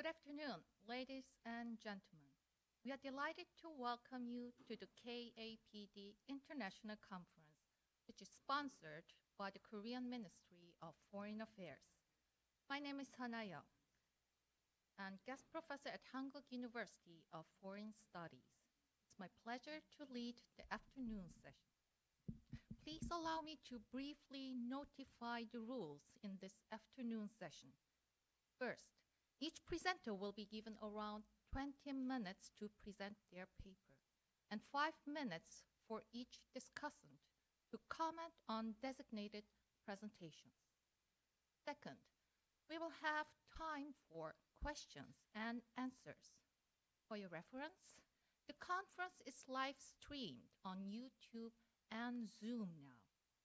Good afternoon, ladies and gentlemen. We are delighted to welcome you to the KAPD International Conference, which is sponsored by the Korean Ministry of Foreign Affairs. My name is Hanayo, and guest professor at Hankuk University of Foreign Studies. It's my pleasure to lead the afternoon session. Please allow me to briefly notify the rules in this afternoon session. First, each presenter will be given around 20 minutes to present their paper, and 5 minutes for each discussant to comment on designated presentations. Second, we will have time for questions and answers. For your reference, the conference is live streamed on YouTube and Zoom now,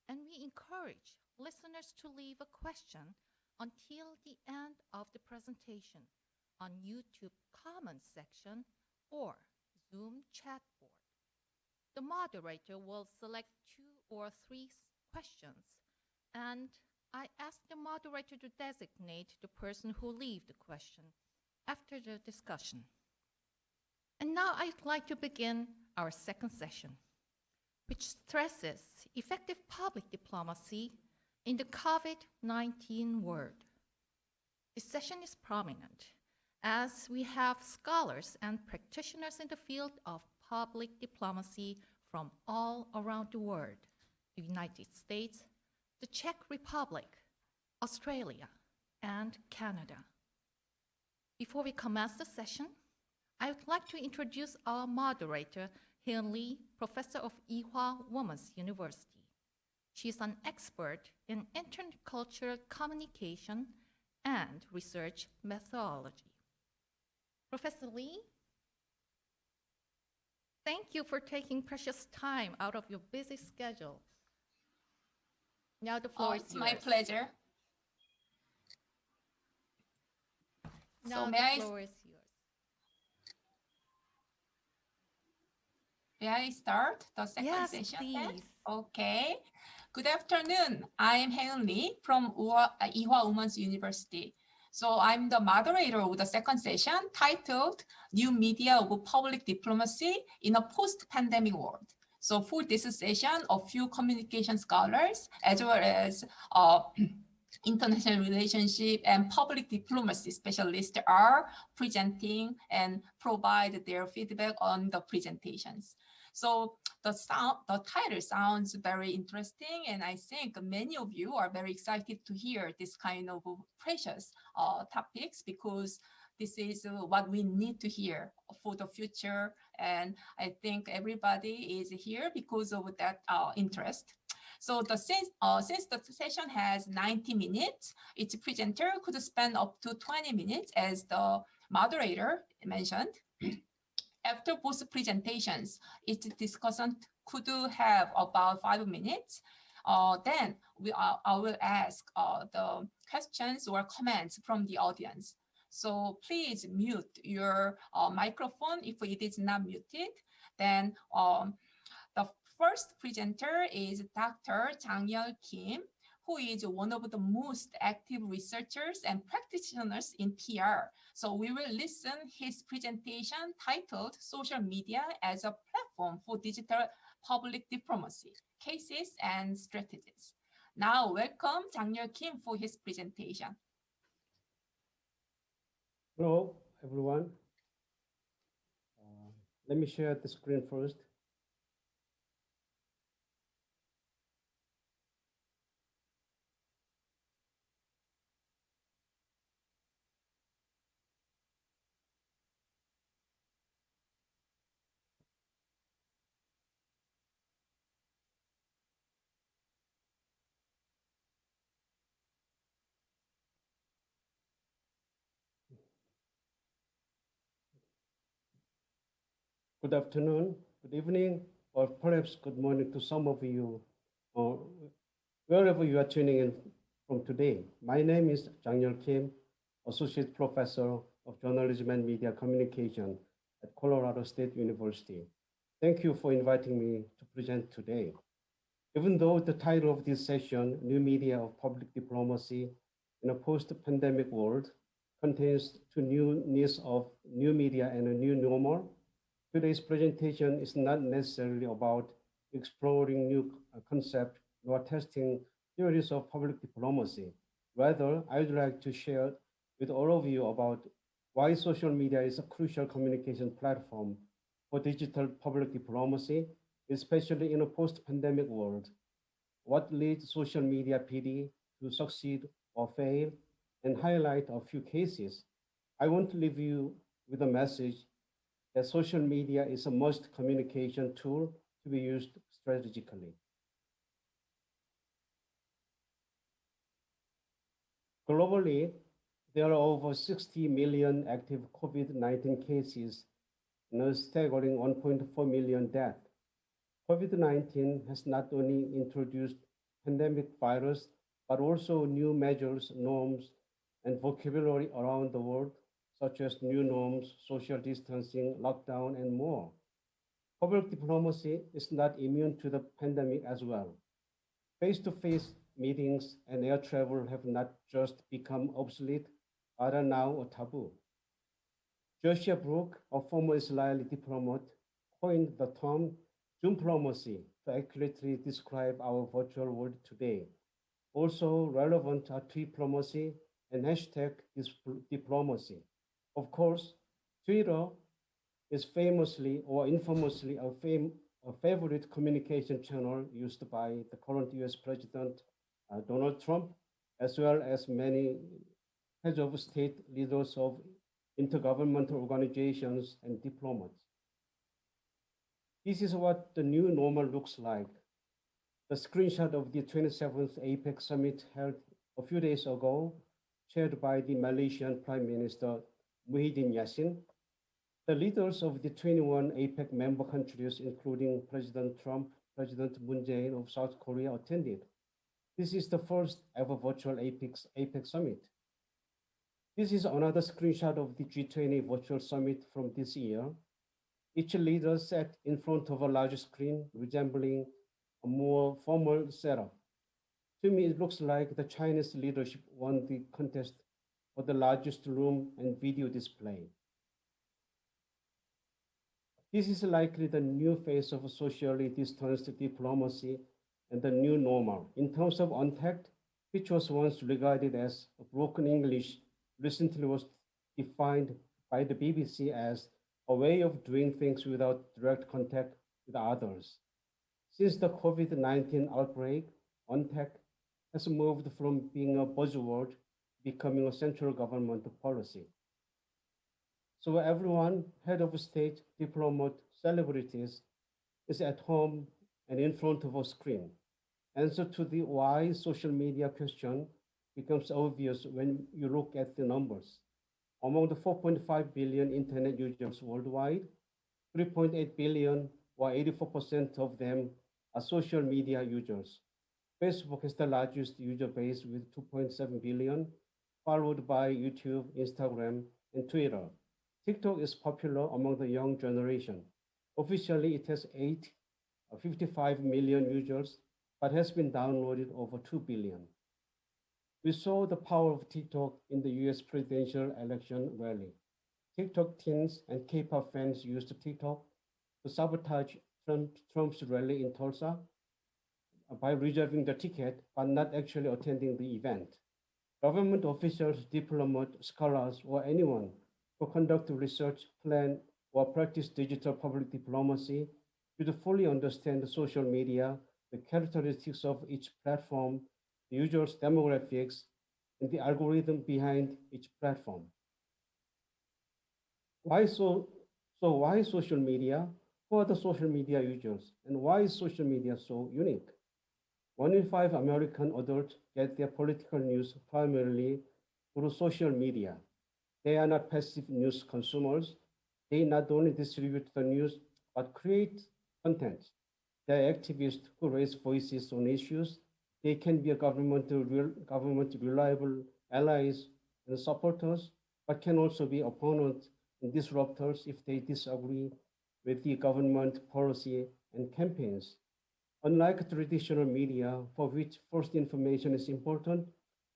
and we encourage listeners to leave a question until the end of the presentation on YouTube comments section or Zoom chat board. The moderator will select 2 or 3 questions, and I ask the moderator to designate the person who leaves the question after the discussion. And now I'd like to begin our second session, which stresses effective public diplomacy in the COVID-19 world. This session is prominent as we have scholars and practitioners in the field of public diplomacy from all around the world: the United States, the Czech Republic, Australia, and Canada. Before we commence the session, I would like to introduce our moderator, Hyun Lee, professor of Ewha Women's University. She is an expert in intercultural communication and research methodology. Professor Lee, thank you for taking precious time out of your busy schedule. Now the floor is yours. It's my pleasure. Now So the floor is yours. May I start the second Yes, session? please. Okay. Good afternoon. I am Hyun Lee from Ewha Women's University. So I'm the moderator of the second session titled New Media of Public Diplomacy in a Post-Pandemic World. So for this session, a few communication scholars, as well as international relationship and public diplomacy specialists are presenting and provide their feedback on the presentations. So the title sounds very interesting, and I think many of you are very excited to hear this kind of precious topics, because this is what we need to hear for the future. And I think everybody is here because of that interest. So since the session has 90 minutes, each presenter could spend up to 20 minutes, as the moderator mentioned. After both presentations, each discussant could have about 5 minutes. Then I will ask the questions or comments from the audience. So please mute your microphone if it is not muted. Then the first presenter is Dr. Jang-yeol Kim, who is one of the most active researchers and practitioners in PR. So we will listen his presentation titled Social Media as a Platform for Digital Public Diplomacy, Cases and Strategies. Now welcome Jang-yeol Kim for his presentation. Hello, everyone. Let me share the screen first. Good afternoon, good evening, or perhaps good morning to some of you, wherever you are tuning in from today. My name is Jang-yeol Kim, Associate Professor of Journalism and Media Communication at Colorado State University. Thank you for inviting me to present today. Even though the title of this session, New Media of Public Diplomacy in a Post-Pandemic World, contains two new needs of new media and a new normal. Today's presentation is not necessarily about exploring new concepts nor testing theories of public diplomacy. Rather, I would like to share with all of you about why social media is a crucial communication platform for digital public diplomacy, especially in a post-pandemic world. What leads social media PD to succeed or fail, and highlight a few cases. I want to leave you with a message that social media is a must communication tool to be used strategically. Globally, there are over 60 million active COVID-19 cases and a staggering 1.4 million deaths. COVID-19 has not only introduced pandemic virus, but also new measures, norms, and vocabulary around the world, such as new norms, social distancing, lockdown, and more. Public diplomacy is not immune to the pandemic as well. Face-to-face meetings and air travel have not just become obsolete, but are now a taboo. Joshua Brook, a former Israeli diplomat, coined the term Zoomdiplomacy to accurately describe our virtual world today. Also relevant are Twitdiplomacy and hashtag diplomacy. Of course, Twitter is famously or infamously a favorite communication channel used by the current US President Donald Trump, as well as many heads of state, leaders of intergovernmental organizations, and diplomats. This is what the new normal looks like. The screenshot of the 27th APEC summit held a few days ago, chaired by the Malaysian Prime Minister Muhyiddin Yassin. The leaders of the 21 APEC member countries, including President Trump, President Moon Jae-in of South Korea, attended. This is the first ever virtual APEC summit. This is another screenshot of the G20 virtual summit from this year. Each leader sat in front of a large screen resembling a more formal setup. To me, it looks like the Chinese leadership won the contest for the largest room and video display. This is likely the new face of socially distanced diplomacy and the new normal. In terms of untact, which was once regarded as broken English, recently was defined by the BBC as a way of doing things without direct contact with others. Since the COVID-19 outbreak, untact has moved from being a buzzword to becoming a central government policy. So everyone, head of state, diplomat, celebrities, is at home and in front of a screen. Answer to the why social media question becomes obvious when you look at the numbers. Among the 4.5 billion internet users worldwide, 3.8 billion, or 84% of them, are social media users. Facebook has the largest user base with 2.7 billion, followed by YouTube, Instagram, and Twitter. TikTok is popular among the young generation. Officially, it has 55 million users, but has been downloaded over 2 billion. We saw the power of TikTok in the US presidential election rally. TikTok teens and K-pop fans used TikTok to sabotage Trump's rally in Tulsa by reserving the ticket, but not actually attending the event. Government officials, diplomats, scholars, or anyone who conduct research, plan, or practice digital public diplomacy should fully understand the social media, the characteristics of each platform, the users' demographics, and the algorithm behind each platform. Why social media? Who are the social media users? And why is social media so unique? 1 in 5 American adults get their political news primarily through social media. They are not passive news consumers. They not only distribute the news, but create content. They are activists who raise voices on issues. They can be a government reliable allies and supporters, but can also be opponents and disruptors if they disagree with the government policy and campaigns. Unlike traditional media, for which first information is important,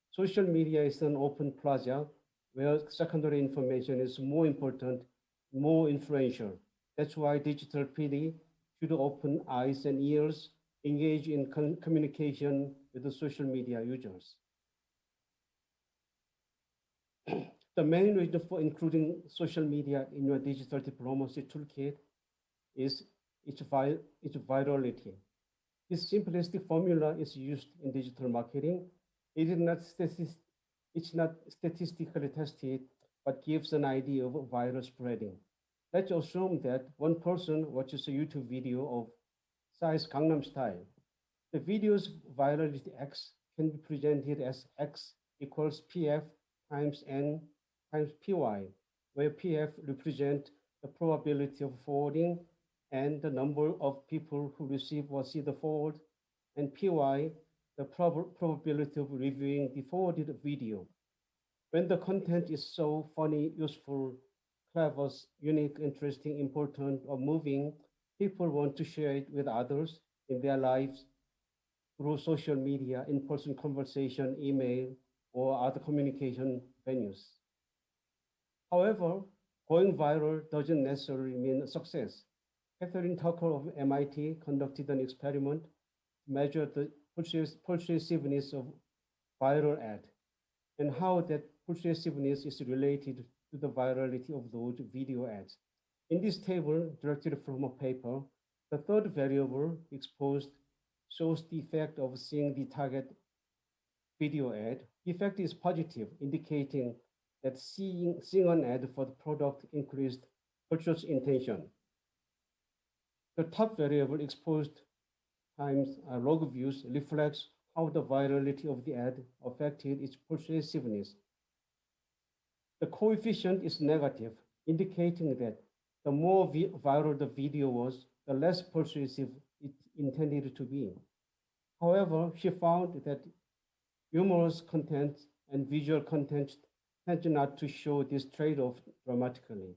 social media is an open plaza where secondary information is more important, more influential. That's why digital PD should open eyes and ears, engage in communication with the social media users. The main reason for including social media in your digital diplomacy toolkit is its virality. This simplistic formula is used in digital marketing. It is it's not statistically tested, but gives an idea of viral spreading. Let's assume that one person watches a YouTube video of size Gangnam Style. The video's virality X can be presented as X equals PF times N times PY, where PF represents the probability of forwarding and the number of people who receive or see the forward, and PY, the probability of reviewing the forwarded video. When the content is so funny, useful, clever, unique, interesting, important, or moving, people want to share it with others in their lives through social media, in-person conversation, email, or other communication venues. However, going viral doesn't necessarily mean success. Catherine Tucker of MIT conducted an experiment to measure the persuasiveness of viral ad and how that persuasiveness is related to the virality of those video ads. In this table, directed from a paper, the third variable exposed shows the effect of seeing the target video ad. The effect is positive, indicating that seeing an ad for the product increased purchase intention. The top variable exposed times log views reflects how the virality of the ad affected its persuasiveness. The coefficient is negative, indicating that the more viral the video was, the less persuasive it intended to be. However, she found that humorous content and visual content tend not to show this trade-off dramatically.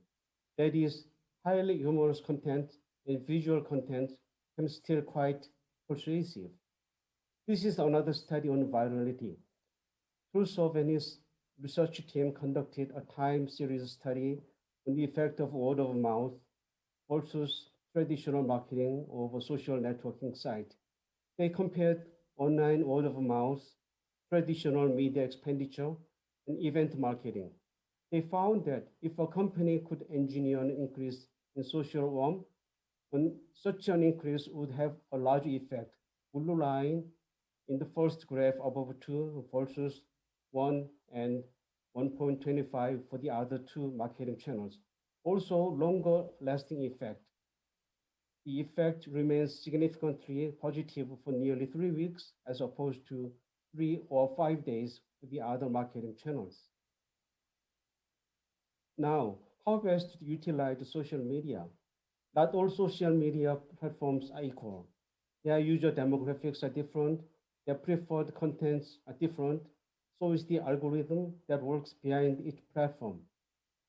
That is, highly humorous content and visual content can still quite persuasive. This is another study on virality. Trusov and his research team conducted a time series study on the effect of word of mouth versus traditional marketing of a social networking site. They compared online word of mouth, traditional media expenditure, and event marketing. They found that if a company could engineer an increase in social warmth, when such an increase would have a large effect. Blue line in the first graph above 2 versus 1 and 1.25 for the other two marketing channels. Also, longer lasting effect. The effect remains significantly positive for nearly 3 weeks as opposed to 3 or 5 days for the other marketing channels. Now, how best to utilize social media? Not all social media platforms are equal. Their user demographics are different, their preferred contents are different, so is the algorithm that works behind each platform.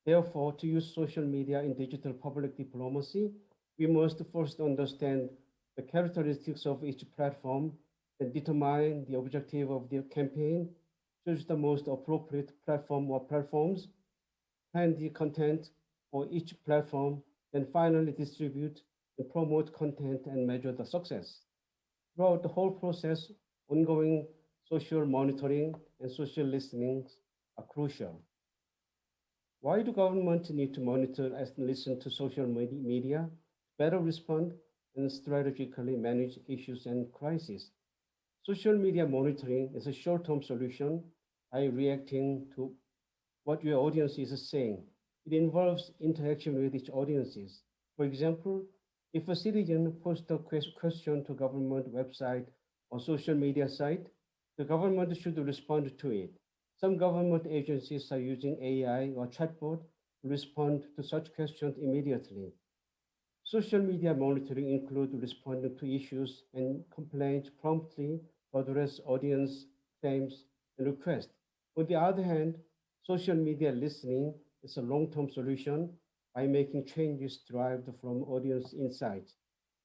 Therefore, to use social media in digital public diplomacy, we must first understand the characteristics of each platform and determine the objective of the campaign, choose the most appropriate platform or platforms, plan the content for each platform, then finally distribute and promote content and measure the success. Throughout the whole process, ongoing social monitoring and social listening are crucial. Why do governments need to monitor and listen to social media, better respond and strategically manage issues and crises? Social media monitoring is a short-term solution by reacting to what your audience is saying. It involves interaction with its audiences. For example, if a citizen posts a question to government website or social media site, the government should respond to it. Some government agencies are using AI or chatbot to respond to such questions immediately. Social media monitoring includes responding to issues and complaints promptly to address audience claims and requests. On the other hand, social media listening is a long-term solution by making changes derived from audience insights.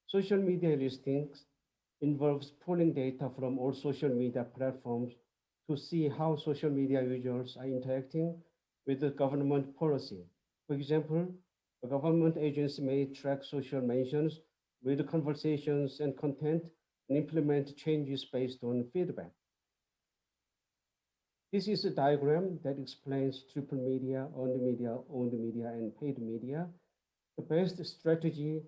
Social media listings involves pulling data from all social media platforms to see how social media users are interacting with the government policy. For example, a government agency may track social mentions, read conversations and content, and implement changes based on feedback. This is a diagram that explains triple media, earned media, owned media, and paid media. The best strategy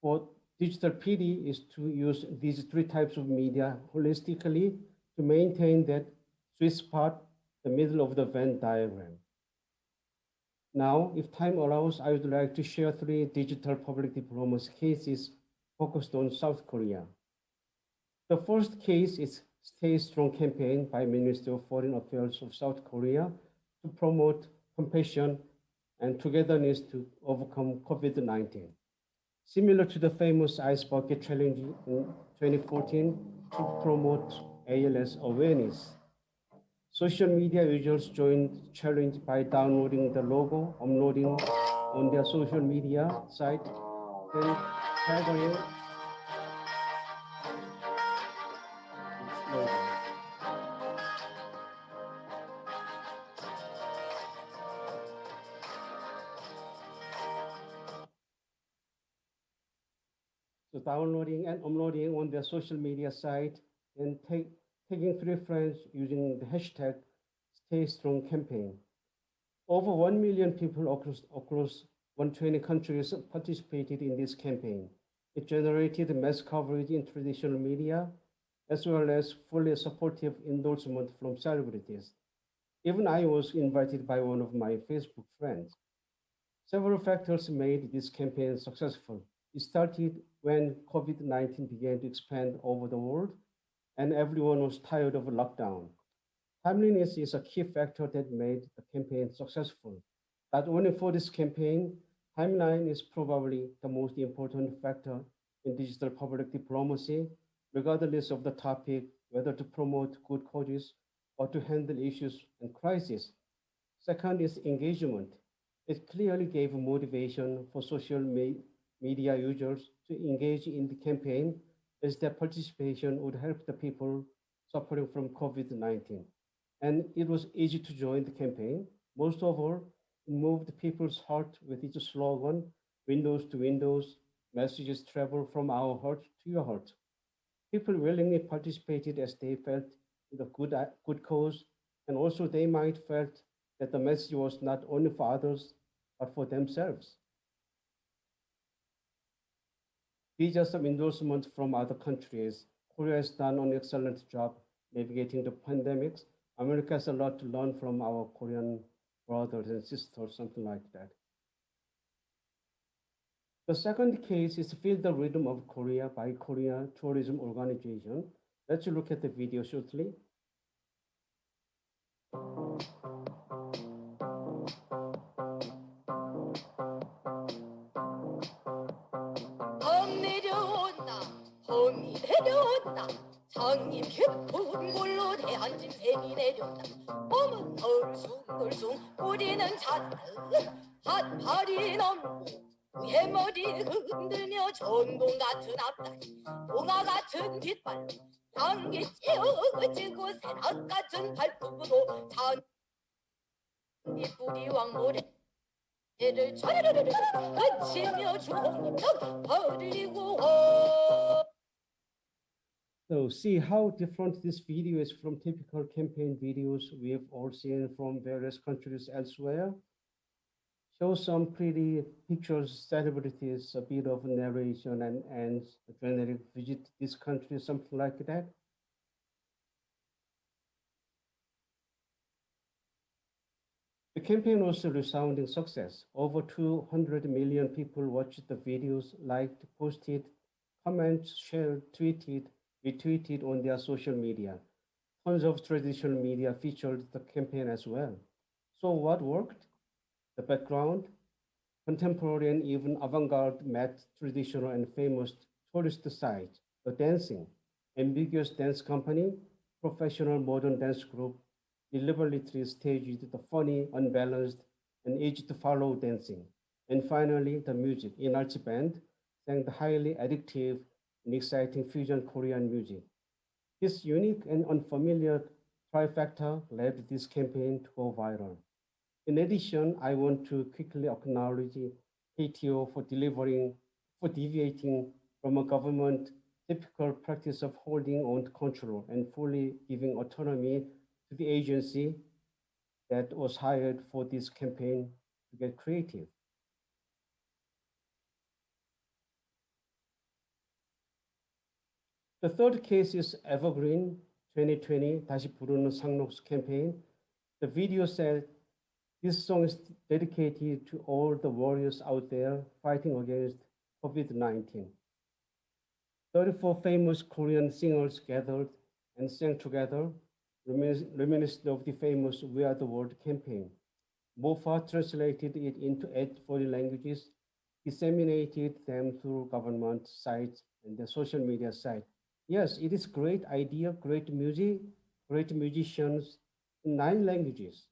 for digital PD is to use these three types of media holistically to maintain that sweet spot, the middle of the Venn diagram. Now, if time allows, I would like to share three digital public diplomacy cases focused on South Korea. The first case is Stay Strong campaign by Ministry of Foreign Affairs of South Korea to promote compassion and togetherness to overcome COVID-19. Similar to the famous Ice Bucket Challenge in 2014 to promote ALS awareness. Social media users joined the challenge by downloading the logo, uploading on their social media site, then tagging So downloading and uploading on their social media site and tagging 3 friends using the hashtag Stay Strong campaign. Over 1 million people across 120 countries participated in this campaign. It generated mass coverage in traditional media, as well as fully supportive endorsement from celebrities. Even I was invited by one of my Facebook friends. Several factors made this campaign successful. It started when COVID-19 began to expand over the world and everyone was tired of lockdown. Timeliness is a key factor that made the campaign successful. Not only for this campaign, timeline is probably the most important factor in digital public diplomacy, regardless of the topic, whether to promote good causes or to handle issues and crises. Second is engagement. It clearly gave motivation for social media users to engage in the campaign as their participation would help the people suffering from COVID-19. And it was easy to join the campaign. Most of all, it moved people's heart with its slogan, windows to windows, messages travel from our heart to your heart. People willingly participated as they felt with a good cause, and also they might felt that the message was not only for others, but for themselves. These are some endorsements from other countries. Korea has done an excellent job navigating the pandemics. America has a lot to learn from our Korean brothers and sisters, something like that. The second case is Feel the Rhythm of Korea by Korea Tourism Organization. Let's look at the video shortly. 범 내려온다 범이 내려온다 장님 깊은 골로 대한 짐승이 내려온다 범은 덜숭덜숭 우리는 잔뜩 한 팔이 넘고 그의 머리 흔들며 전동 같은 앞다리 동화 같은 뒷발 장기 찌어지고 새낙 같은 발톱으로 잔디 뿌리왕 모래 얘를 차르르르르 그치며 주홍금령 버리고 So see how different this video is from typical campaign videos we've all seen from various countries elsewhere. Show some pretty pictures, celebrities, a bit of narration, and ends, a generic visit this country, something like that. The campaign was a resounding success. Over 200 million people watched the videos, liked, posted, commented, shared, tweeted, retweeted on their social media. Tons of traditional media featured the campaign as well. So what worked? The background, contemporary and even avant-garde met traditional and famous tourist sites. The dancing, ambiguous dance company, professional modern dance group, deliberately staged the funny, unbalanced, and easy-to-follow dancing. And finally, the music. Inarchi band sang the highly addictive and exciting fusion Korean music. This unique and unfamiliar trifecta led this campaign to go viral. In addition, I want to quickly acknowledge KTO for deviating from a government typical practice of holding on to control and fully giving autonomy to the agency that was hired for this campaign to get creative. The third case is Evergreen 2020 다시 부르는 상록수 campaign. The video said this song is dedicated to all the warriors out there fighting against COVID-19. 34 famous Korean singers gathered and sang together, reminiscent of the famous We Are the World campaign. MOFA translated it into 8 foreign languages, disseminated them through government sites and the social media site. Yes, it is great idea, great music, great musicians in 9 languages.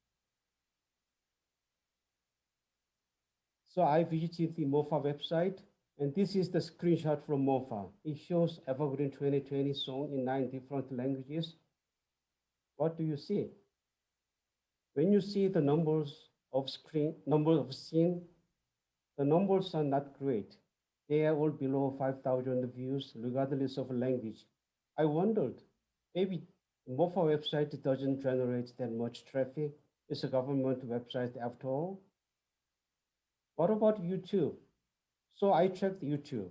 So I visited the MOFA website, and this is the screenshot from MOFA. It shows Evergreen 2020 song in 9 different languages. What do you see? When you see the numbers of scene, the numbers are not great. They are all below 5,000 views, regardless of language. I wondered, maybe the MOFA website doesn't generate that much traffic. It's a government website after all. What about YouTube? So I checked YouTube.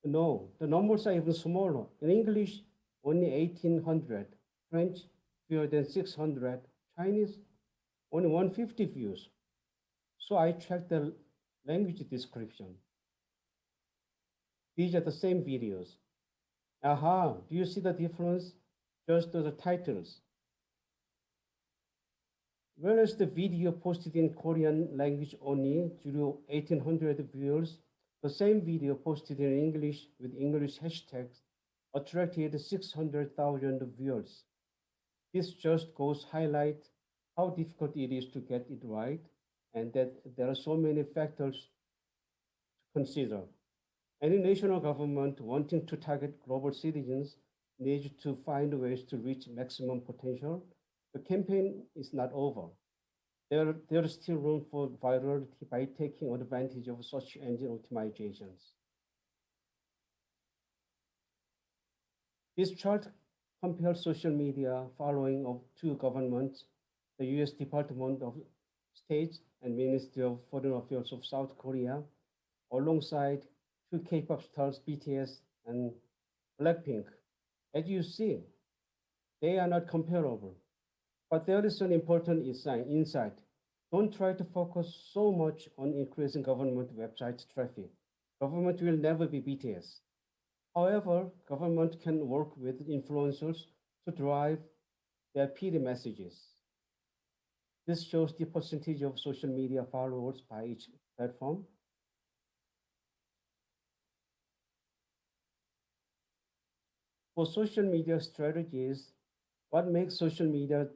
No, the numbers are even smaller. In English, only 1,800. French, fewer than 600. Chinese, only 150 views. So I checked the language description. These are the same videos. Aha, do you see the difference? Just the titles. Whereas the video posted in Korean language only drew 1,800 viewers, the same video posted in English with English hashtags attracted 600,000 viewers. This just goes highlight how difficult it is to get it right, and that there are so many factors to consider. Any national government wanting to target global citizens needs to find ways to reach maximum potential. The campaign is not over. There is still room for virality by taking advantage of search engine optimizations. This chart compares social media following of 2 governments, the US Department of State and Ministry of Foreign Affairs of South Korea, alongside 2 K-pop stars, BTS and Blackpink. As you see, they are not comparable. But there is an important insight. Don't try to focus so much on increasing government website traffic. Government will never be BTS. However, government can work with influencers to drive their PD messages. This shows the percentage of social media followers by each platform. For social media strategies, what makes social media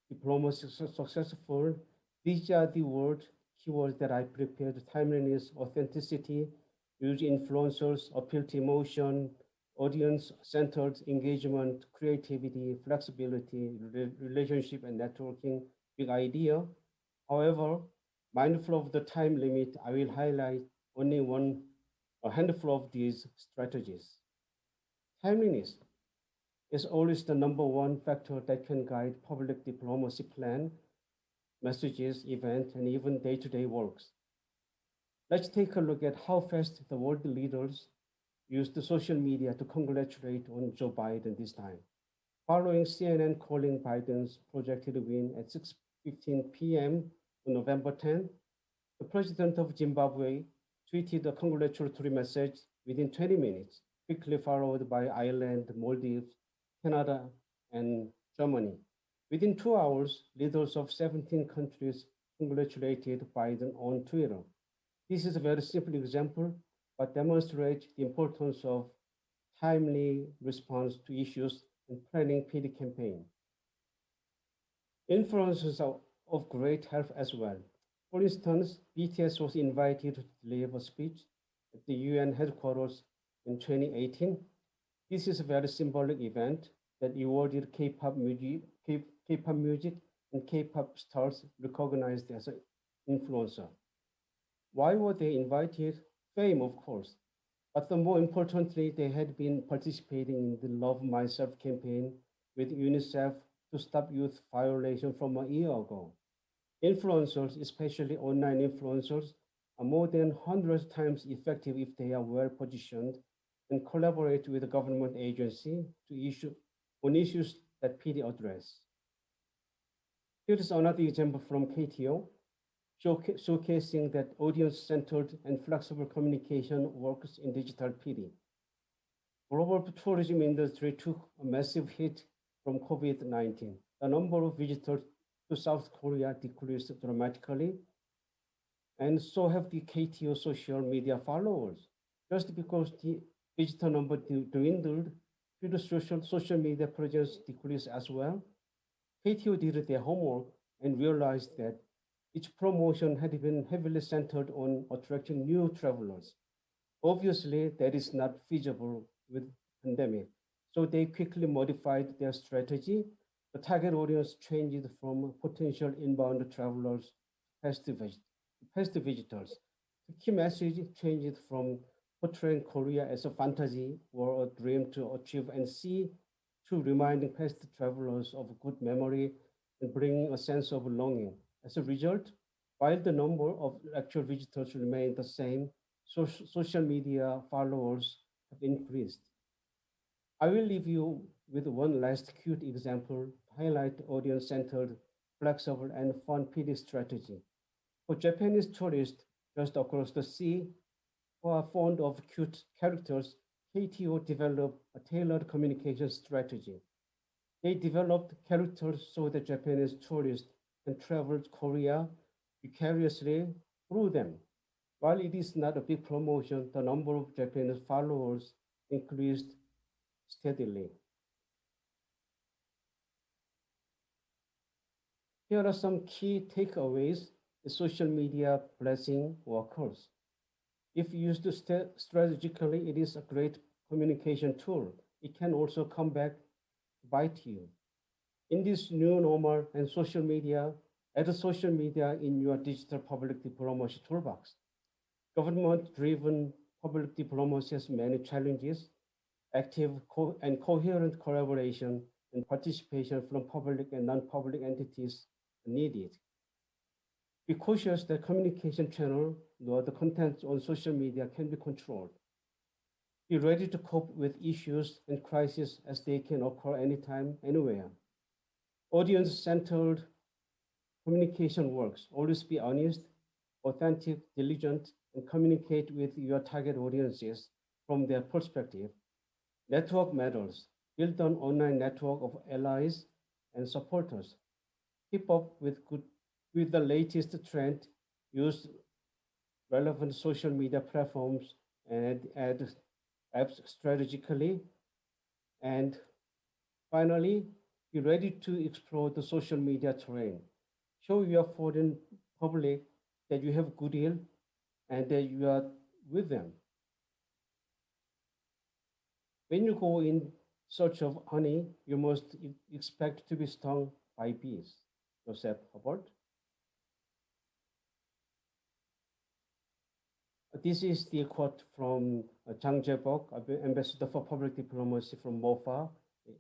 diplomacy successful? These are the keywords that I prepared: timeliness, authenticity, use influencers, appeal to emotion, audience-centered engagement, creativity, flexibility, relationship and networking, big idea. However, mindful of the time limit, I will highlight only a handful of these strategies. Timeliness is always the #1 factor that can guide public diplomacy plan, messages, event, and even day-to-day works. Let's take a look at how fast the world leaders used the social media to congratulate on Joe Biden this time. Following CNN calling Biden's projected win at 6:15 p.m. on November 10, the president of Zimbabwe tweeted a congratulatory message within 20 minutes, quickly followed by Ireland, Maldives, Canada, and Germany. Within 2 hours, leaders of 17 countries congratulated Biden on Twitter. This is a very simple example, but demonstrates the importance of timely response to issues and planning PD campaign. Influencers are of great help as well. For instance, BTS was invited to deliver a speech at the UN headquarters in 2018. This is a very symbolic event that awarded K-pop music and K-pop stars recognized as an influencer. Why were they invited? Fame, of course. But more importantly, they had been participating in the Love Myself campaign with UNICEF to stop youth violation from a year ago. Influencers, especially online influencers, are more than 100 times effective if they are well positioned and collaborate with the government agency on issues that PD address. Here is another example from KTO, showcasing that audience-centered and flexible communication works in digital PD. Global tourism industry took a massive hit from COVID-19. The number of visitors to South Korea decreased dramatically, and so have the KTO social media followers. Just because the visitor number dwindled, the social media presence decreased as well. KTO did their homework and realized that its promotion had been heavily centered on attracting new travelers. Obviously, that is not feasible with pandemic, so they quickly modified their strategy. The target audience changed from potential inbound travelers to past visitors. The key message changed from portraying Korea as a fantasy or a dream to achieve and see to reminding past travelers of good memory and bringing a sense of longing. As a result, while the number of actual visitors remained the same, social media followers have increased. I will leave you with one last cute example to highlight audience-centered, flexible, and fun PD strategy. For Japanese tourists just across the sea who are fond of cute characters, KTO developed a tailored communication strategy. They developed characters so that Japanese tourists can travel to Korea vicariously through them. While it is not a big promotion, the number of Japanese followers increased steadily. Here are some key takeaways. The social media blessing or curse. If used strategically, it is a great communication tool. It can also come back to bite you. In this new normal and social media, add social media in your digital public diplomacy toolbox. Government-driven public diplomacy has many challenges. Active and coherent collaboration and participation from public and non-public entities are needed. Be cautious that communication channel nor the content on social media can be controlled. Be ready to cope with issues and crises as they can occur anytime, anywhere. Audience-centered communication works. Always be honest, authentic, diligent, and communicate with your target audiences from their perspective. Network matters. Build an online network of allies and supporters. Keep up with the latest trend. Use relevant social media platforms and add apps strategically. And finally, be ready to explore the social media terrain. Show your foreign public that you have goodwill and that you are with them. When you go in search of honey, you must expect to be stung by bees. Joseph Hubbard. This is the quote from Jang Jae-bok, Ambassador for Public Diplomacy from MOFA,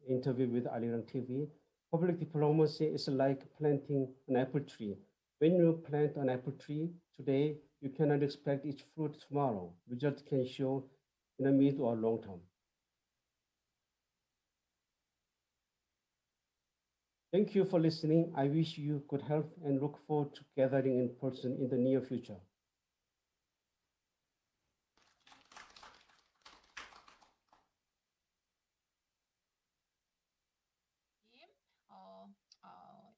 interview with Arirang TV. Public diplomacy is like planting an apple tree. When you plant an apple tree today, you cannot expect its fruit tomorrow. Results can show in the mid or long term. Thank you for listening. I wish you good health and look forward to gathering in person in the near future.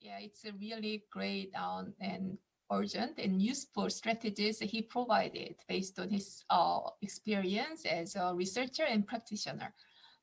Yeah, it's a really great and urgent and useful strategies he provided based on his experience as a researcher and practitioner.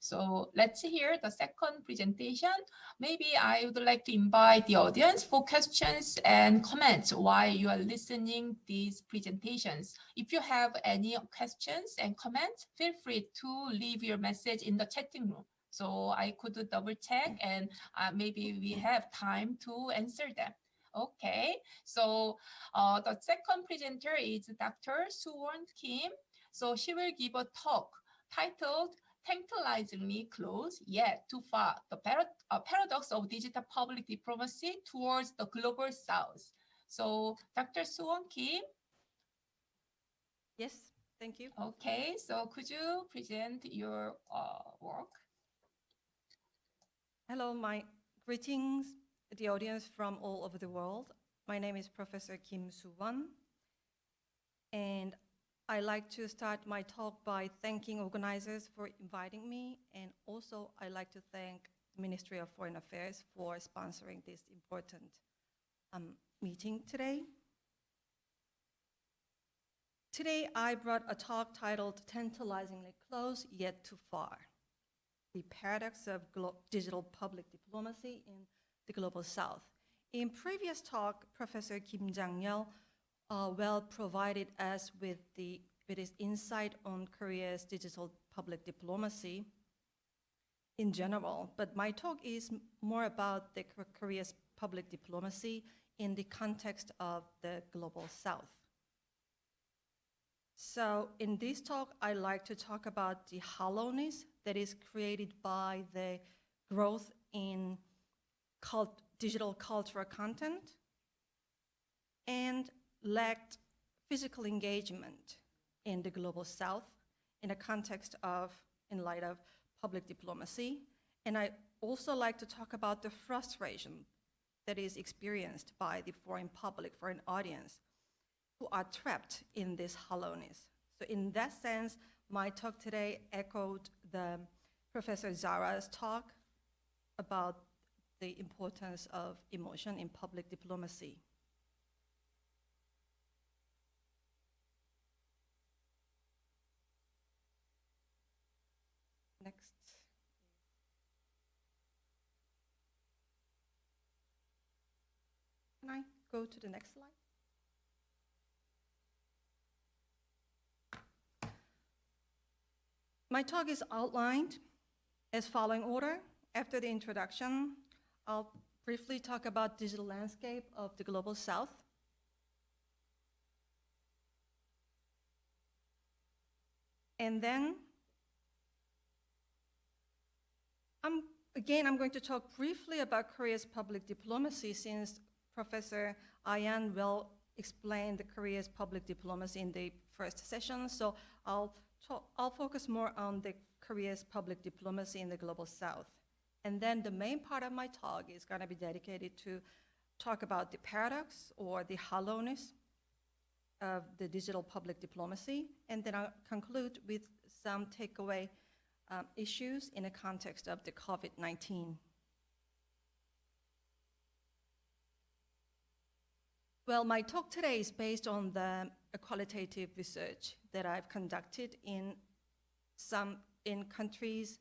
So let's hear the second presentation. Maybe I would like to invite the audience for questions and comments while you are listening these presentations. If you have any questions and comments, feel free to leave your message in the chatting room. So I could double check and maybe we have time to answer them. Okay, so the second presenter is Dr. Suwon Kim. So she will give a talk titled Tantalizingly Close Yet Too Far, the paradox of digital public diplomacy towards the global south. So Dr. Suwon Kim. Yes, thank you. Okay, so could you present your work? Hello, my greetings, the audience from all over the world. My name is Professor Kim Soo-won, and I'd like to start my talk by thanking organizers for inviting me, and also I'd like to thank the Ministry of Foreign Affairs for sponsoring this important meeting today. Today, I brought a talk titled Tantalizingly Close Yet Too Far, the paradox of digital public diplomacy in the global south. In previous talk, Professor Kim Jang-yeol well provided us with his insight on Korea's digital public diplomacy in general, but my talk is more about the Korea's public diplomacy in the context of the global south. So in this talk, I'd like to talk about the hollowness that is created by the growth in digital cultural content and lacked physical engagement in the global south in the context of, in light of public diplomacy. And I also like to talk about the frustration that is experienced by the foreign public, foreign audience, who are trapped in this hollowness. So in that sense, my talk today echoed the Professor Zara's talk about the importance of emotion in public diplomacy. Next. Can I go to the next slide? My talk is outlined as following order. After the introduction, I'll briefly talk about digital landscape of the global south. And then, I'm going to talk briefly about Korea's public diplomacy, since Professor Ayan will explain the Korea's public diplomacy in the first session. So I'll focus more on the Korea's public diplomacy in the global south. And then the main part of my talk is going to be dedicated to talk about the paradox or the hollowness of the digital public diplomacy. And then I'll conclude with some takeaway issues in the context of the COVID-19. Well, my talk today is based on the qualitative research that I've conducted in countries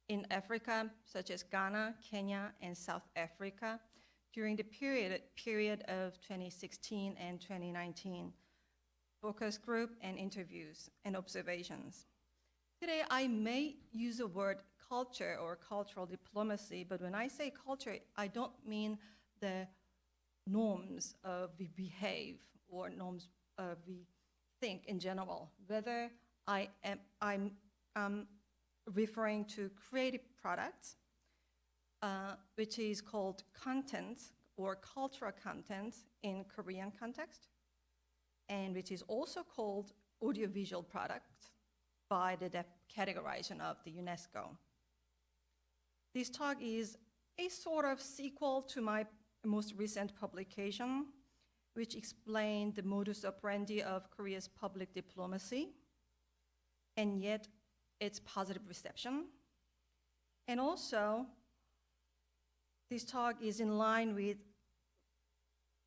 in Africa, such as Ghana, Kenya, and South Africa, during the period of 2016 and 2019, focus group and interviews and observations. Today, I may use the word culture or cultural diplomacy, but when I say culture, I don't mean the norms of we behave or norms of we think in general. Whether I'm referring to creative products, which is called content or cultural content in Korean context, and which is also called audiovisual products by the categorization of the UNESCO. This talk is a sort of sequel to my most recent publication, which explained the modus operandi of Korea's public diplomacy, and yet its positive reception. And also, this talk is in line with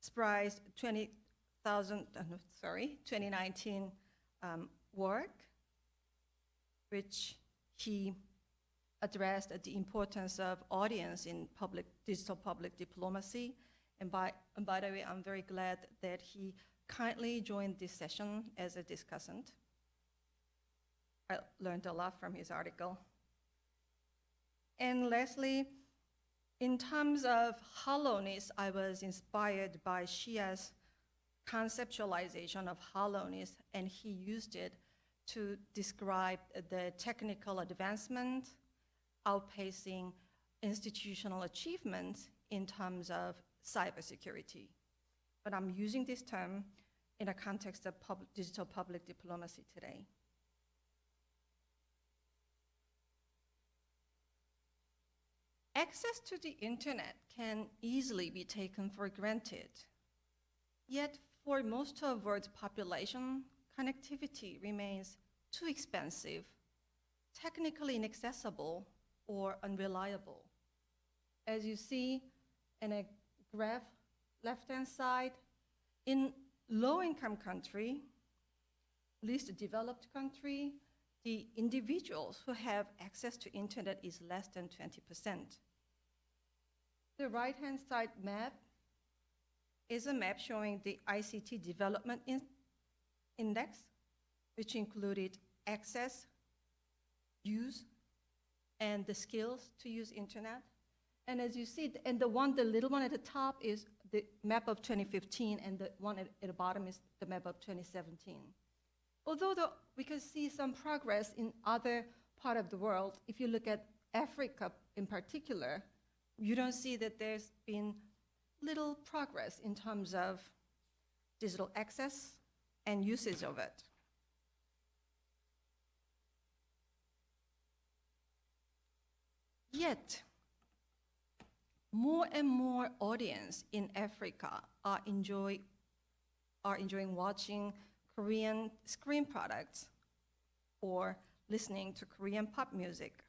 SPRI's 2019 work, which he addressed the importance of audience in digital public diplomacy. And by the way, I'm very glad that he kindly joined this session as a discussant. I learned a lot from his article. And lastly, in terms of hollowness, I was inspired by Shia's conceptualization of hollowness, and he used it to describe the technical advancement outpacing institutional achievements in terms of cybersecurity. But I'm using this term in a context of digital public diplomacy today. Access to the internet can easily be taken for granted. Yet for most of the world's population, connectivity remains too expensive, technically inaccessible, or unreliable. As you see in a graph, left-hand side, in low-income country, least developed country, the individuals who have access to internet is less than 20%. The right-hand side map is a map showing the ICT Development Index, which included access, use, and the skills to use internet. And as you see, and the little one at the top is the map of 2015, and the one at the bottom is the map of 2017. Although we can see some progress in other part of the world, if you look at Africa in particular, you don't see that there's been little progress in terms of digital access and usage of it. Yet, more and more audience in Africa are enjoying watching Korean screen products or listening to Korean pop music.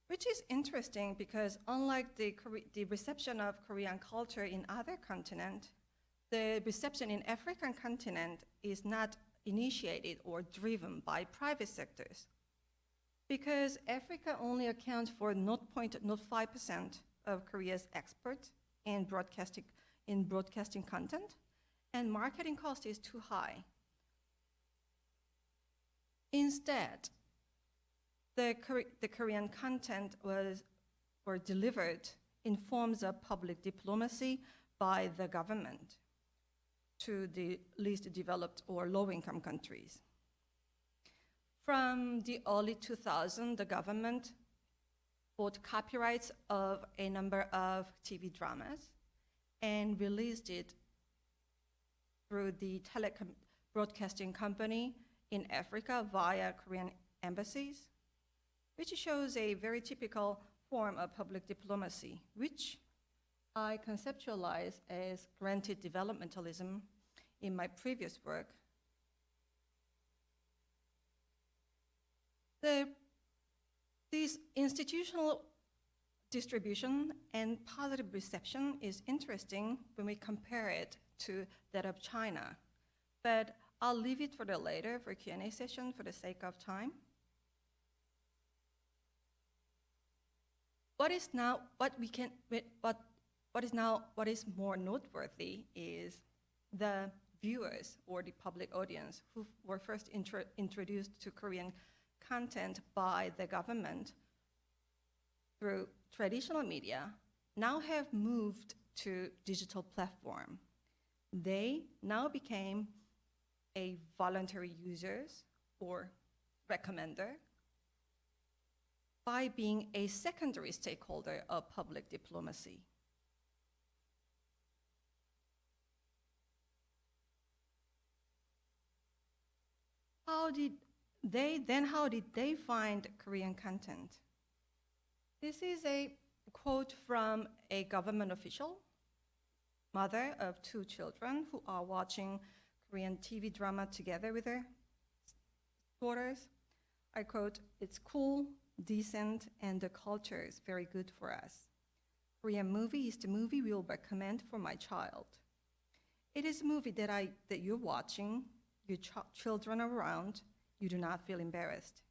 Which is interesting because unlike the reception of Korean culture in other continents, the reception in African continent is not initiated or driven by private sectors. Because Africa only accounts for 0.05% of Korea's export in broadcasting content, and marketing cost is too high. Instead, the Korean content were delivered in forms of public diplomacy by the government to the least developed or low-income countries. From the early 2000s, the government bought copyrights of a number of TV dramas and released it through the broadcasting company in Africa via Korean embassies, which shows a very typical form of public diplomacy, which I conceptualize as granted developmentalism in my previous work. This institutional distribution and positive reception is interesting when we compare it to that of China. But I'll leave it for the later for Q&A session for the sake of time. What is more noteworthy is the viewers or the public audience who were first introduced to Korean content by the government through traditional media now have moved to digital platform. They now became a voluntary users or recommender by being a secondary stakeholder of public diplomacy. How did they find Korean content? This is a quote from a government official, mother of 2 children who are watching Korean TV drama together with her daughters. I quote, "It's cool, decent, and the culture is very good for us. Korean movie is the movie we will recommend for my child. It is a movie that you're watching, your children are around, you do not feel embarrassed."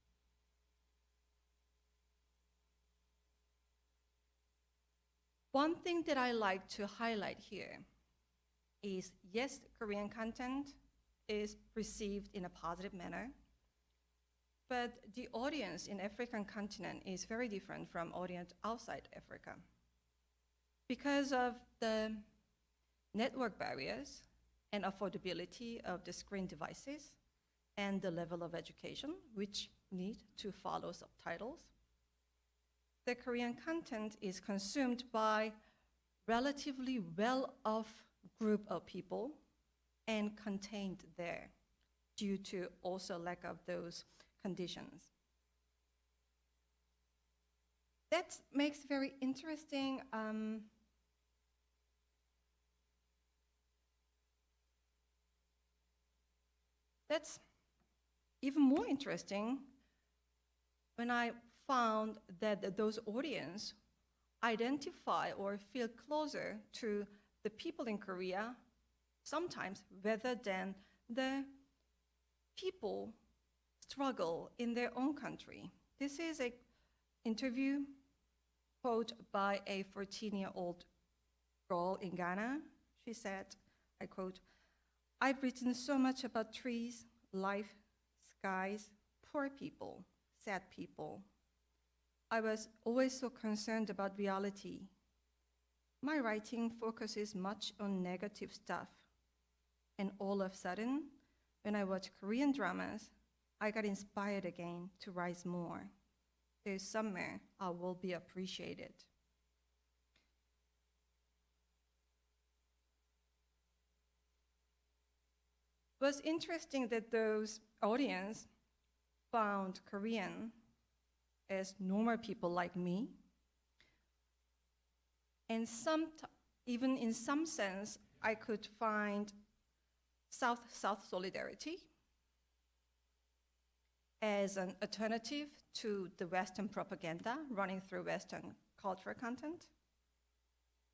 One thing that I like to highlight here is, yes, Korean content is perceived in a positive manner, But the audience in African continent is very different from audience outside Africa. Because of the network barriers and affordability of the screen devices and the level of education, which need to follow subtitles, the Korean content is consumed by relatively well-off group of people and contained there due to also lack of those conditions. That makes very interesting that's even more interesting when I found that those audience identify or feel closer to the people in Korea sometimes rather than the people struggle in their own country. This is an interview quote by a 14-year-old girl in Ghana. She said, I quote, "I've written so much about trees, life, skies, poor people, sad people. I was always so concerned about reality. My writing focuses much on negative stuff. And all of a sudden, when I watch Korean dramas, I got inspired again to write more. There's somewhere I will be appreciated." It was interesting that those audience found Korean as normal people like me. And even in some sense, I could find South-South solidarity as an alternative to the Western propaganda running through Western cultural content.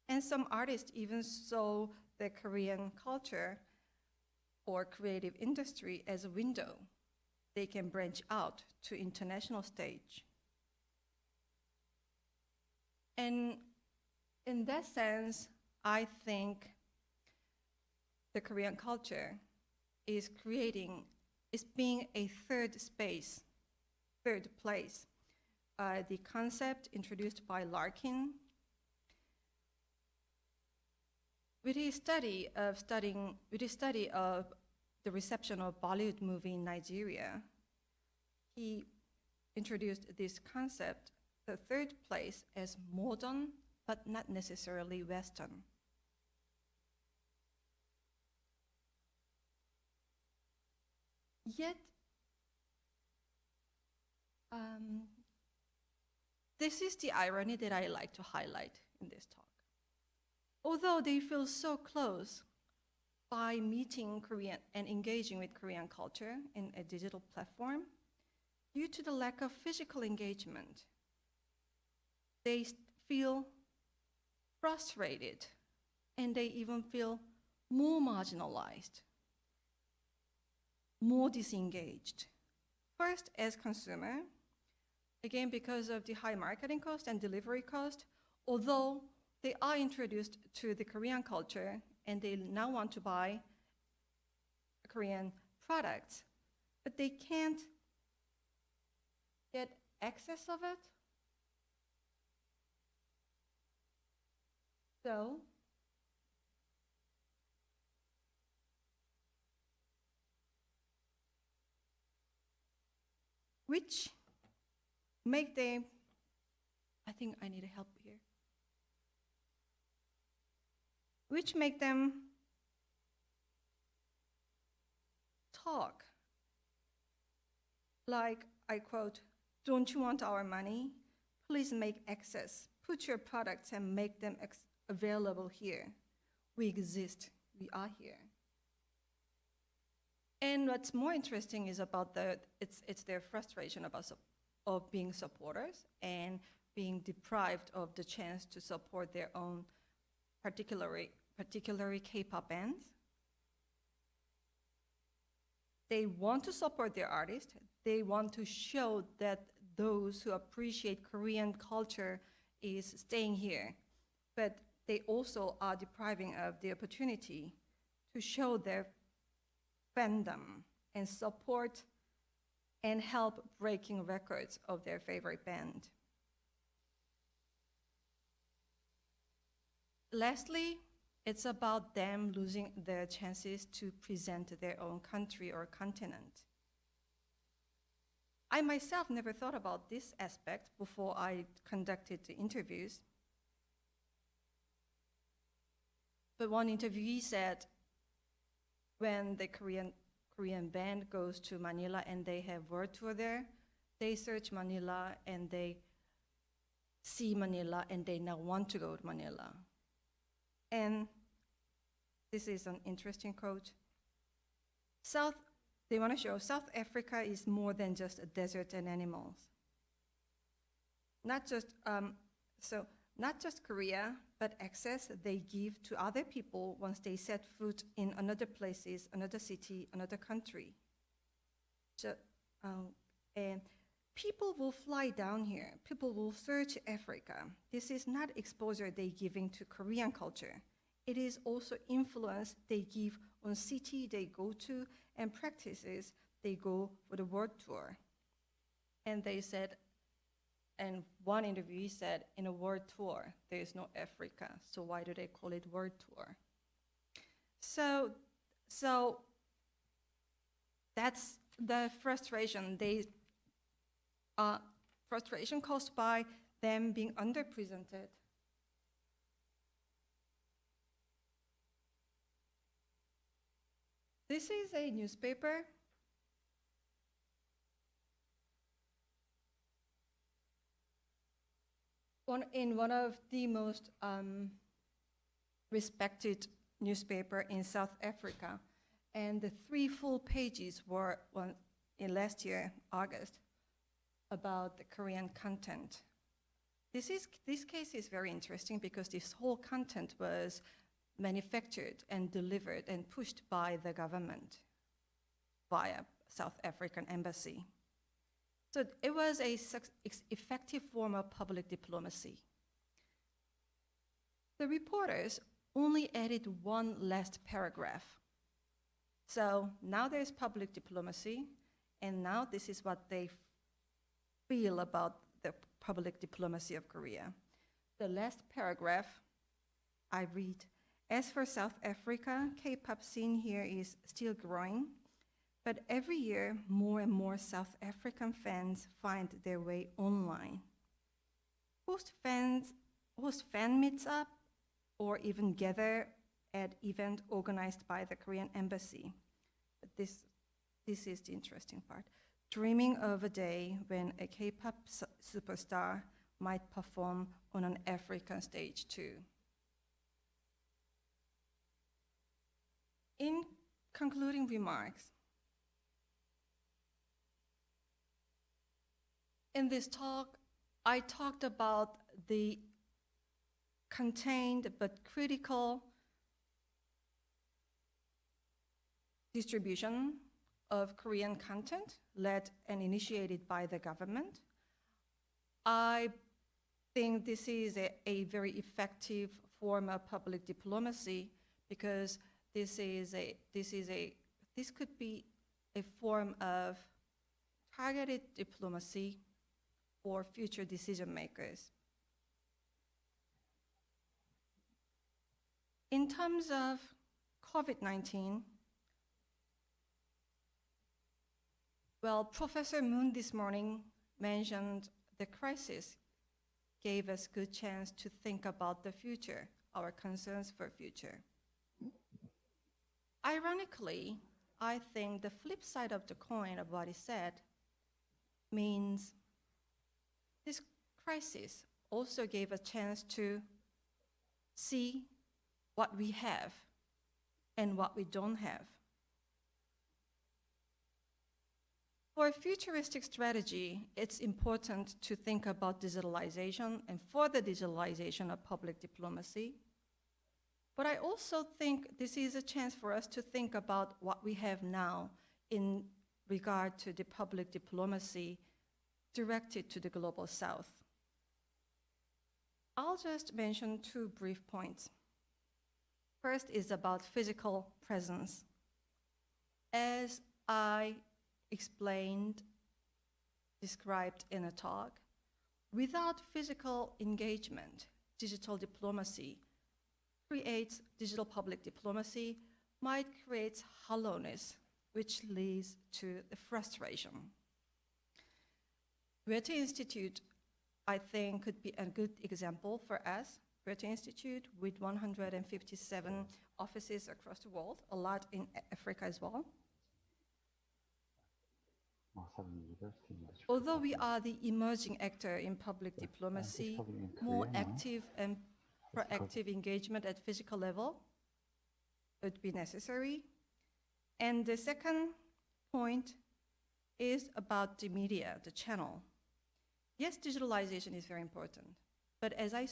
And some artists even saw the Korean culture or creative industry as a window. They can branch out to international stage. And in that sense, I think the Korean culture is being a third space, third place. The concept introduced by Larkin, with his study of the reception of Bollywood movie in Nigeria, he introduced this concept, the third place, as modern, but not necessarily Western. Yet, this is the irony that I like to highlight in this talk. Although they feel so close by meeting Korean and engaging with Korean culture in a digital platform, due to the lack of physical engagement, they feel frustrated and they even feel more marginalized, more disengaged. First, as consumer, again, because of the high marketing cost and delivery cost, although they are introduced to the Korean culture and they now want to buy Korean products, but they can't get access of it. So, which make them, I think I need help here, which make them talk like, I quote, "Don't you want our money? Please make access. Put your products and make them available here. We exist, we are here." And what's more interesting is about it's their frustration of being supporters and being deprived of the chance to support their own, particularly K-pop bands. They want to support their artists. They want to show that those who appreciate Korean culture is staying here, but they also are depriving of the opportunity to show their fandom and support and help breaking records of their favorite band. Lastly, it's about them losing their chances to present their own country or continent. I myself never thought about this aspect before I conducted the interviews. But one interviewee said when the Korean band goes to Manila and they have world tour there, they search Manila and they see Manila and they now want to go to Manila. And this is an interesting quote. They want to show South Africa is more than just a desert and animals. Not just Korea, but access they give to other people once they set foot in another places, another city, another country. And people will fly down here. People will search Africa. This is not exposure they giving to Korean culture. It is also influence they give on city they go to and practices they go for the world tour. And they said, and one interviewee said, in a world tour, there is no Africa, so why do they call it world tour? So that's the frustration. Frustration caused by them being underrepresented. This is a newspaper. In one of the most respected newspaper in South Africa, and the 3 full pages were in last year, August, about the Korean content. This case is very interesting because this whole content was manufactured and delivered and pushed by the government via South African embassy. So it was a effective form of public diplomacy. The reporters only added one last paragraph. So now there's public diplomacy, and now this is what they feel about the public diplomacy of Korea. The last paragraph, I read, as for South Africa, K-pop scene here is still growing, but every year more and more South African fans find their way online. Host fan meets up or even gather at event organized by the Korean embassy. But this is the interesting part. Dreaming of a day when a K-pop superstar might perform on an African stage too. In concluding remarks, in this talk, I talked about the contained but critical distribution of Korean content led and initiated by the government. I think this is a very effective form of public diplomacy because this could be a form of targeted diplomacy for future decision makers. In terms of COVID-19, well, Professor Moon this morning mentioned the crisis gave us good chance to think about the future, our concerns for future. Ironically, I think the flip side of the coin of what he said means this crisis also gave a chance to see what we have and what we don't have. For a futuristic strategy, it's important to think about digitalization and further digitalization of public diplomacy. But I also think this is a chance for us to think about what we have now in regard to the public diplomacy directed to the global south. I'll just mention 2 brief points. First is about physical presence. As I explained described in a talk, without physical engagement, digital diplomacy creates digital public diplomacy, might create hollowness, which leads to the frustration. Goethe Institute, I think, could be a good example for us. Goethe Institute with 157 offices across the world, a lot in Africa as well. Although we are the emerging actor in public diplomacy, more active and proactive engagement at physical level would be necessary. And the second point is about the media, the channel. Yes, digitalization is very important, but as I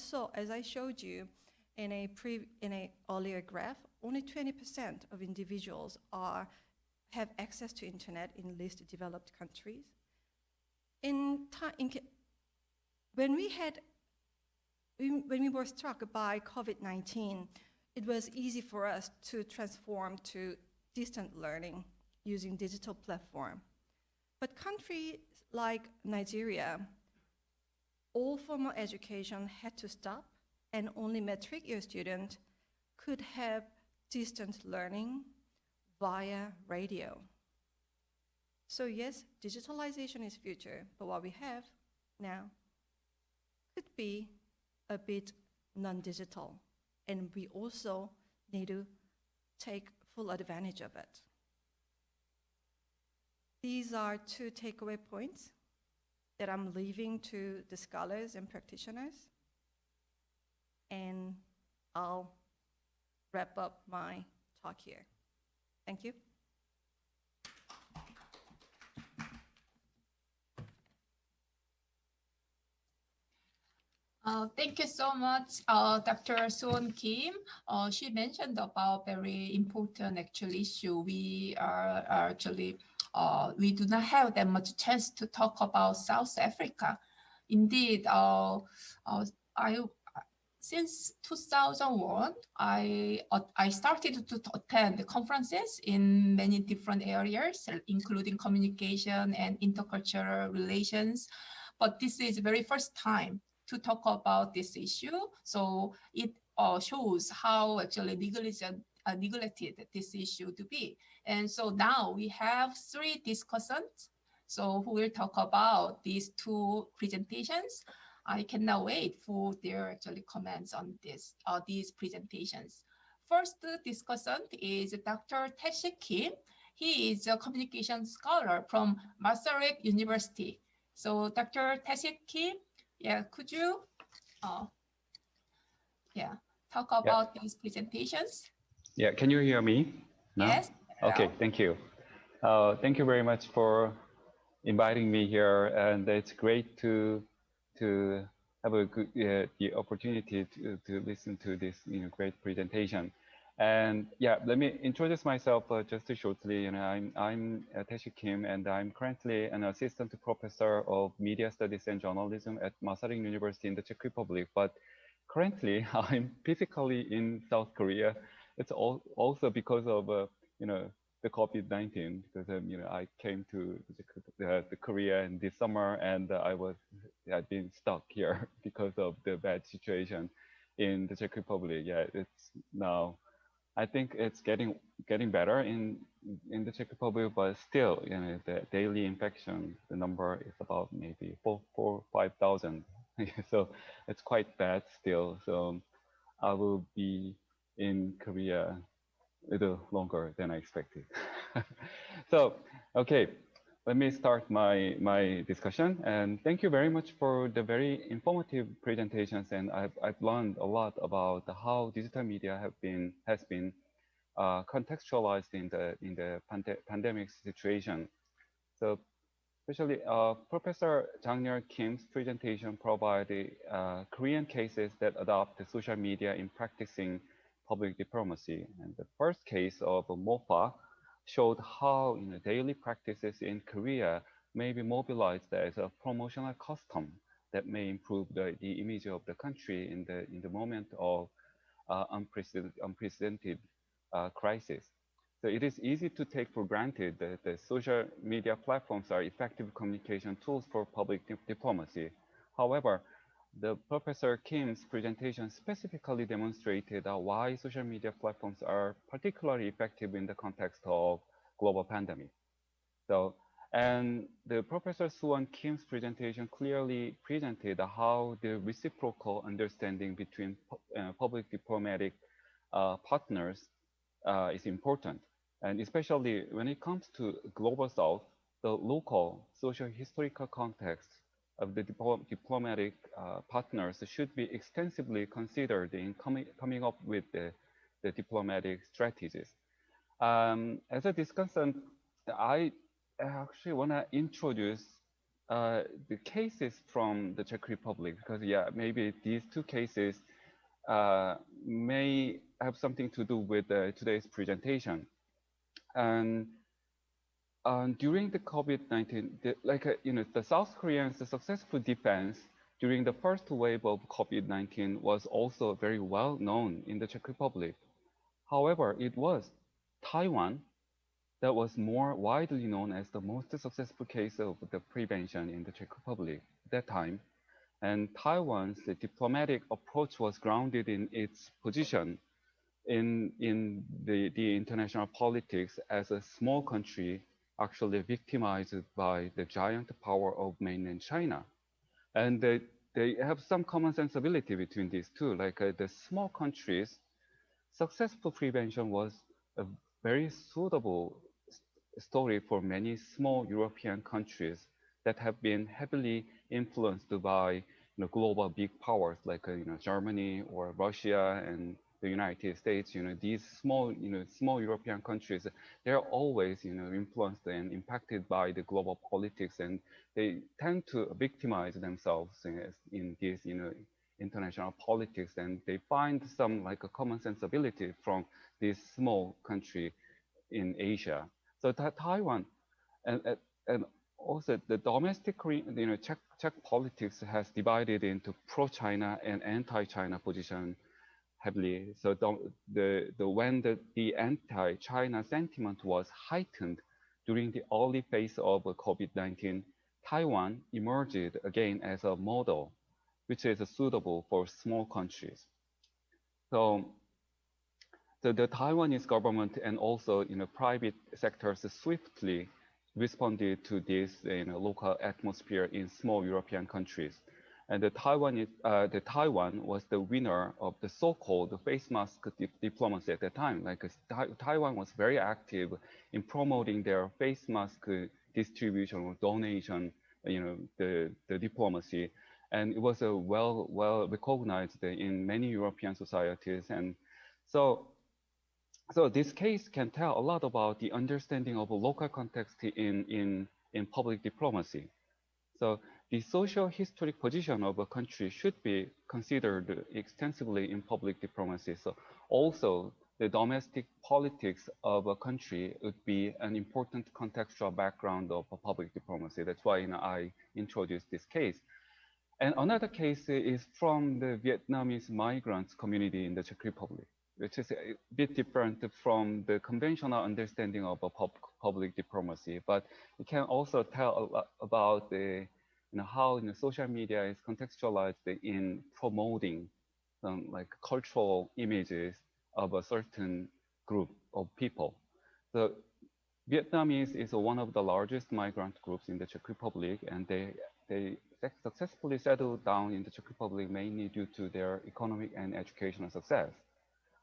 showed you in a earlier graph, only 20% of individuals have access to internet in least developed countries. When we were struck by COVID-19, it was easy for us to transform to distant learning using digital platform. But countries like Nigeria, all formal education had to stop, and only matric year students could have distant learning via radio. So yes, digitalization is future, but what we have now could be a bit non-digital, and we also need to take full advantage of it. These are two takeaway points that I'm leaving to the scholars and practitioners, and I'll wrap up my talk here. Thank you. Thank you so much, Dr. Soon Kim. She mentioned about very important issue. We are actually, we do not have that much chance to talk about South Africa. Indeed, since 2001, I started to attend the conferences in many different areas, including communication and intercultural relations. But this is the very first time to talk about this issue. So it shows how actually neglected this issue to be. And so now we have 3 discussants, so who will talk about these 2 presentations. I cannot wait for their actually comments on these presentations. First discussant is Dr. Tae-Sik Kim. He is a communication scholar from Masaryk University. So Dr. Tae-Sik Kim, yeah, could you talk about these presentations? Yeah, can you hear me now? Yes. Okay, thank you. Thank you very much for inviting me here, and it's great to have the opportunity to listen to this great presentation. And yeah, let me introduce myself just shortly. I'm Tae-Sik Kim, and I'm currently an assistant professor of media studies and journalism at Masaryk University in the Czech Republic. But currently, I'm physically in South Korea. It's also because of the COVID-19, because I came to the Korea in this summer, and I've been stuck here because of the bad situation in the Czech Republic. Yeah, it's now. I think it's getting better in the Czech Republic, but still, the daily infection, the number is about maybe 5,000. So it's quite bad still. So I will be in Korea a little longer than I expected. So, okay, let me start my discussion. And thank you very much for the very informative presentations. And I've learned a lot about how digital media has been contextualized in the pandemic situation. So, especially Professor Jang-Yeol Kim's presentation provided Korean cases that adopt the social media in practicing public diplomacy. And the first case of MOFA showed how daily practices in Korea may be mobilized as a promotional custom that may improve the image of the country in the moment of unprecedented crisis. So it is easy to take for granted that the social media platforms are effective communication tools for public diplomacy. However, the Professor Kim's presentation specifically demonstrated why social media platforms are particularly effective in the context of global pandemic. So, and the Professor Suwon Kim's presentation clearly presented how the reciprocal understanding between public diplomatic partners is important. And especially when it comes to Global South, the local social historical context of the diplomatic partners should be extensively considered in coming up with the diplomatic strategies. As a discussant, I actually want to introduce the cases from the Czech Republic, because yeah, maybe these two cases may have something to do with today's presentation. And during the COVID-19, the South Koreans' successful defense during the first wave of COVID-19 was also very well known in the Czech Republic. However, it was Taiwan that was more widely known as the most successful case of the prevention in the Czech Republic at that time. And Taiwan's diplomatic approach was grounded in its position in the international politics as a small country actually victimized by the giant power of mainland China. And they have some common sensibility between these two. Like the small countries, successful prevention was a very suitable story for many small European countries that have been heavily influenced by global big powers like Germany or Russia and the United States. These small European countries, they're always influenced and impacted by the global politics, and they tend to victimize themselves in this international politics, and they find some like a common sensibility from this small country in Asia. So Taiwan and also the domestic Czech politics has divided into pro-China and anti-China position heavily. So when the anti-China sentiment was heightened during the early phase of COVID-19, Taiwan emerged again as a model, which is suitable for small countries. So the Taiwanese government and also private sectors swiftly responded to this local atmosphere in small European countries. And Taiwan was the winner of the so-called face mask diplomacy at the time. Like Taiwan was very active in promoting their face mask distribution or donation, the diplomacy, and it was well recognized in many European societies. And so this case can tell a lot about the understanding of a local context in public diplomacy. So the social historic position of a country should be considered extensively in public diplomacy. So also the domestic politics of a country would be an important contextual background of public diplomacy. That's why I introduced this case. And another case is from the Vietnamese migrants community in the Czech Republic, which is a bit different from the conventional understanding of a public diplomacy, but it can also tell a lot about how social media is contextualized in promoting some like cultural images of a certain group of people. The Vietnamese is one of the largest migrant groups in the Czech Republic, and they successfully settled down in the Czech Republic mainly due to their economic and educational success.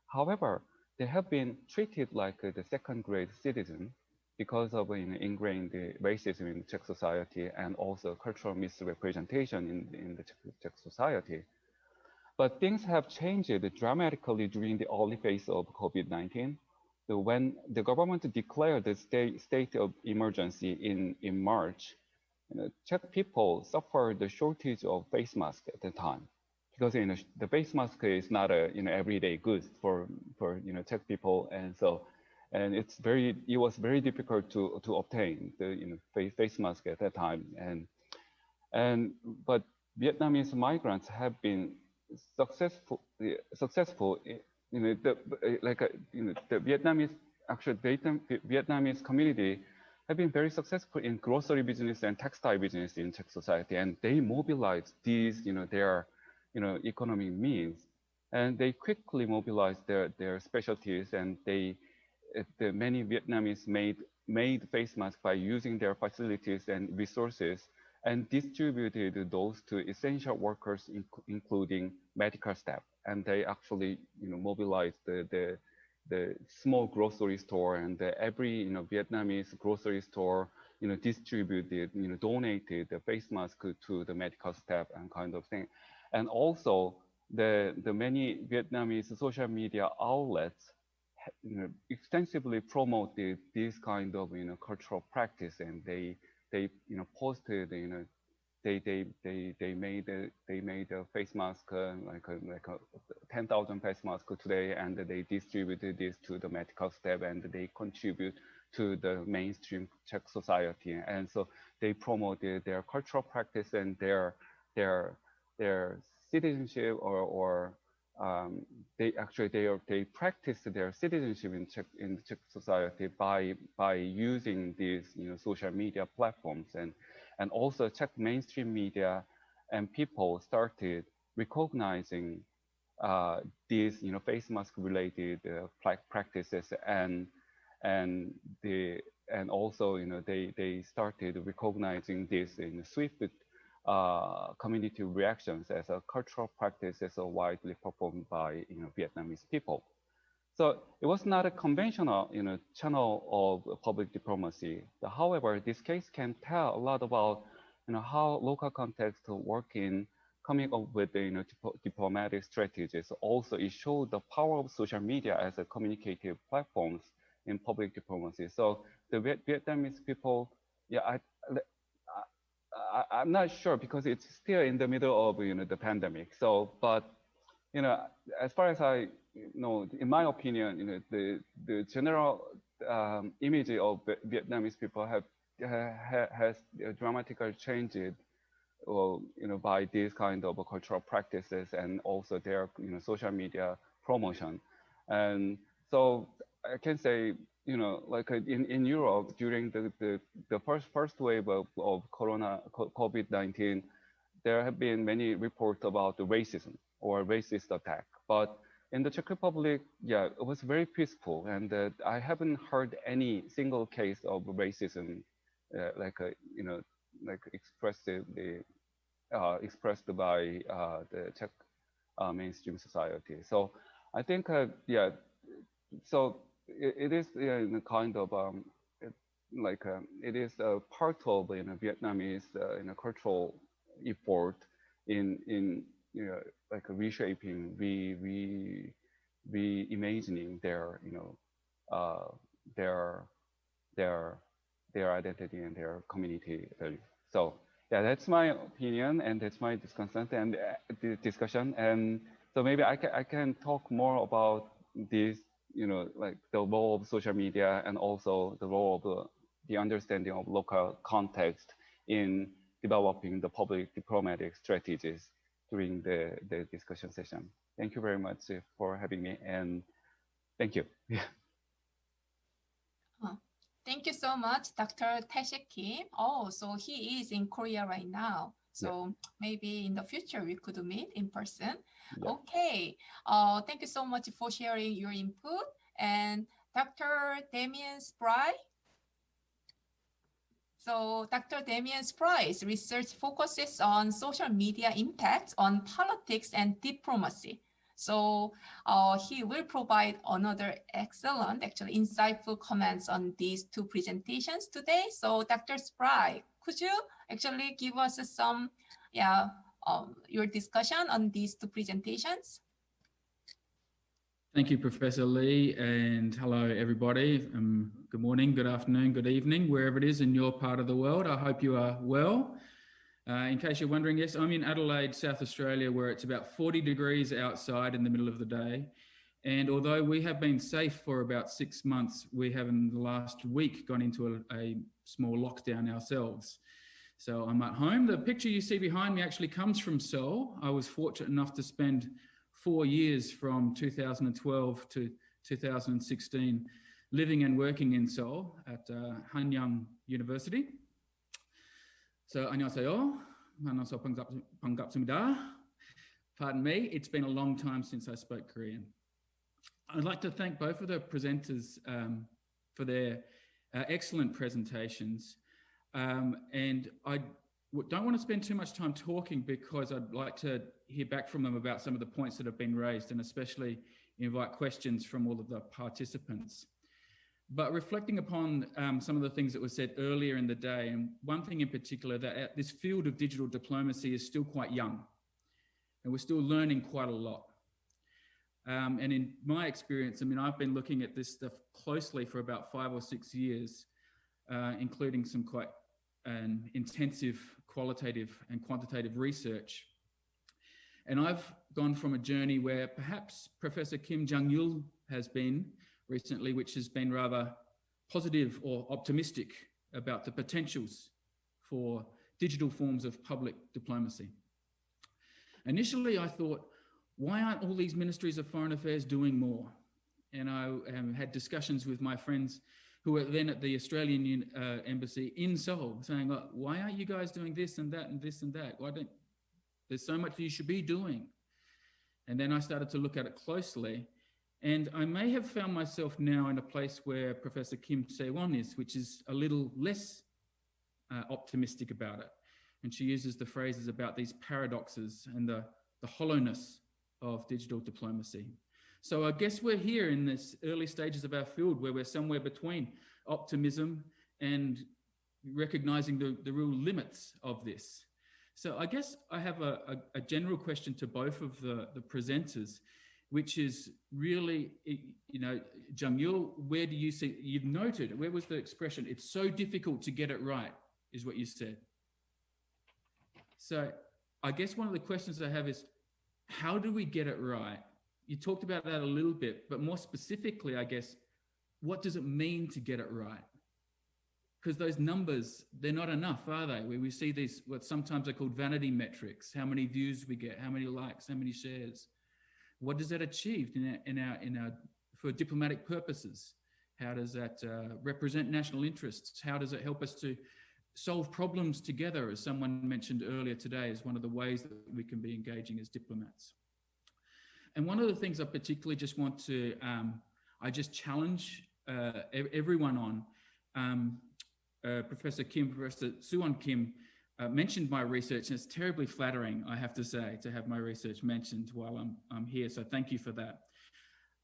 However, they have been treated like the second-grade citizen because of ingrained racism in the Czech society and also cultural misrepresentation in the Czech society. But things have changed dramatically during the early phase of COVID-19. So when the government declared the state of emergency in March, Czech people suffered the shortage of face masks at the time, because the face mask is not a everyday good for Czech people, and so it was very difficult to obtain the face mask at that time, but Vietnamese migrants have been successful. The Vietnamese actually Vietnamese community have been very successful in grocery business and textile business in Czech society, and they mobilized these, their, economic means, and they quickly mobilized their specialties, and many Vietnamese made face masks by using their facilities and resources, and distributed those to essential workers, including medical staff, and they actually, mobilized the small grocery store, and every Vietnamese grocery store distributed donated the face mask to the medical staff and kind of thing. And also the many Vietnamese social media outlets extensively promoted this kind of cultural practice, and they posted they made a face mask like a 10,000 face mask today, and they distributed this to the medical staff, and they contribute to the mainstream Czech society, and so they promoted their cultural practice and their citizenship, or they practiced their citizenship in Czech society by using these social media platforms, and also Czech mainstream media and people started recognizing these face mask related practices, and also they started recognizing this in swift community reactions as a cultural practice as widely performed by Vietnamese people. So it was not a conventional channel of public diplomacy. However, this case can tell a lot about how local contexts work in coming up with diplomatic strategies. Also, it showed the power of social media as a communicative platforms in public diplomacy. So the Vietnamese people, yeah, I'm not sure because it's still in the middle of the pandemic. So, but as far as I know, in my opinion, the general image of Vietnamese people has dramatically changed, by these kind of cultural practices and also their social media promotion. And so I can say, like in Europe during the first wave of COVID-19, there have been many reports about the racism or racist attack. But in the Czech Republic, yeah, it was very peaceful, and I haven't heard any single case of racism, expressed by the Czech mainstream society. So I think, yeah, so it is kind of it is a part of Vietnamese cultural effort in like reshaping, reimagining their their identity and their community value. So yeah, that's my opinion and that's my discussion and so maybe I can talk more about this, like the role of social media and also the role of the understanding of local context in developing the public diplomatic strategies during the discussion session. Thank you very much for having me, and thank you. Thank you so much, Dr. Tae-Sik Kim. Oh, so he is in Korea right now. So maybe in the future we could meet in person. Yeah. Okay. Thank you so much for sharing your input. And Dr. Damien Spry. So Dr. Damien Spry's research focuses on social media impacts on politics and diplomacy. So he will provide another excellent, actually insightful comments on these two presentations today. So Dr. Spry, could you actually give us some, your discussion on these two presentations? Thank you, Professor Lee, and hello, everybody. Good morning, good afternoon, good evening, wherever it is in your part of the world. I hope you are well. In case you're wondering, yes, I'm in Adelaide, South Australia, where it's about 40 degrees outside in the middle of the day. And although we have been safe for about 6 months, we have in the last week gone into a small lockdown ourselves. So I'm at home. The picture you see behind me actually comes from Seoul. I was fortunate enough to spend 4 years from 2012 to 2016 living and working in Seoul at Hanyang University. So 안녕하세요. 만나서 반갑습니다. Pardon me, it's been a long time since I spoke Korean. I'd like to thank both of the presenters for their excellent presentations. And I don't want to spend too much time talking because I'd like to hear back from them about some of the points that have been raised, and especially invite questions from all of the participants. But reflecting upon some of the things that were said earlier in the day, and one thing in particular, that this field of digital diplomacy is still quite young, and we're still learning quite a lot. And in my experience, I mean, I've been looking at this stuff closely for about 5 or 6 years, including some quite intensive qualitative and quantitative research. And I've gone from a journey where perhaps Professor Kim Jang-yul has been recently, which has been rather positive or optimistic about the potentials for digital forms of public diplomacy. Initially, I thought, why aren't all these ministries of foreign affairs doing more? And I had discussions with my friends who were then at the Australian embassy in Seoul, saying, oh, why aren't you guys doing this and that and this and that? There's so much you should be doing. And then I started to look at it closely. And I may have found myself now in a place where Professor Kim Se-won is, which is a little less optimistic about it. And she uses the phrases about these paradoxes and the hollowness of digital diplomacy. So I guess we're here in this early stages of our field where we're somewhere between optimism and recognizing the real limits of this. So I guess I have a general question to both of the presenters, which is really, you know, Jang-yul, where do you see, you've noted, where was the expression, it's so difficult to get it right, is what you said. So I guess one of the questions I have is, how do we get it right? You talked about that a little bit, but more specifically, I guess, what does it mean to get it right? Because those numbers, they're not enough, are they? Where we see these, what sometimes are called vanity metrics, how many views we get, how many likes, how many shares. What does that achieve for diplomatic purposes? How does that represent national interests? How does it help us to solve problems together, as someone mentioned earlier today, is one of the ways that we can be engaging as diplomats. And one of the things I particularly just want to, I just challenge everyone on, Professor Suwon Kim mentioned my research, and it's terribly flattering, I have to say, to have my research mentioned while I'm here, so thank you for that.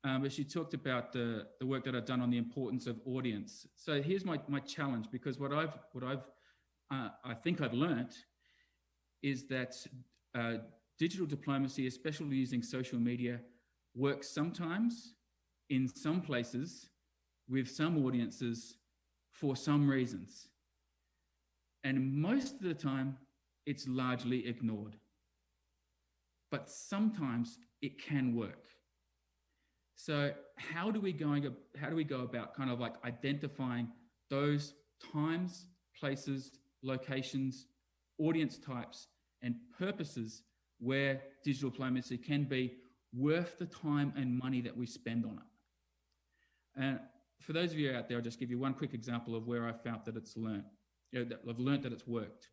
But she talked about the work that I've done on the importance of audience. So here's my challenge, because what I think I've learned is that digital diplomacy, especially using social media, works sometimes in some places with some audiences for some reasons. And most of the time, it's largely ignored. But sometimes it can work. So how do we go about kind of like identifying those times, places, locations, audience types, and purposes where digital diplomacy can be worth the time and money that we spend on it? And for those of you out there, I'll just give you one quick example of where I found that it's learned. I've learned that it's worked.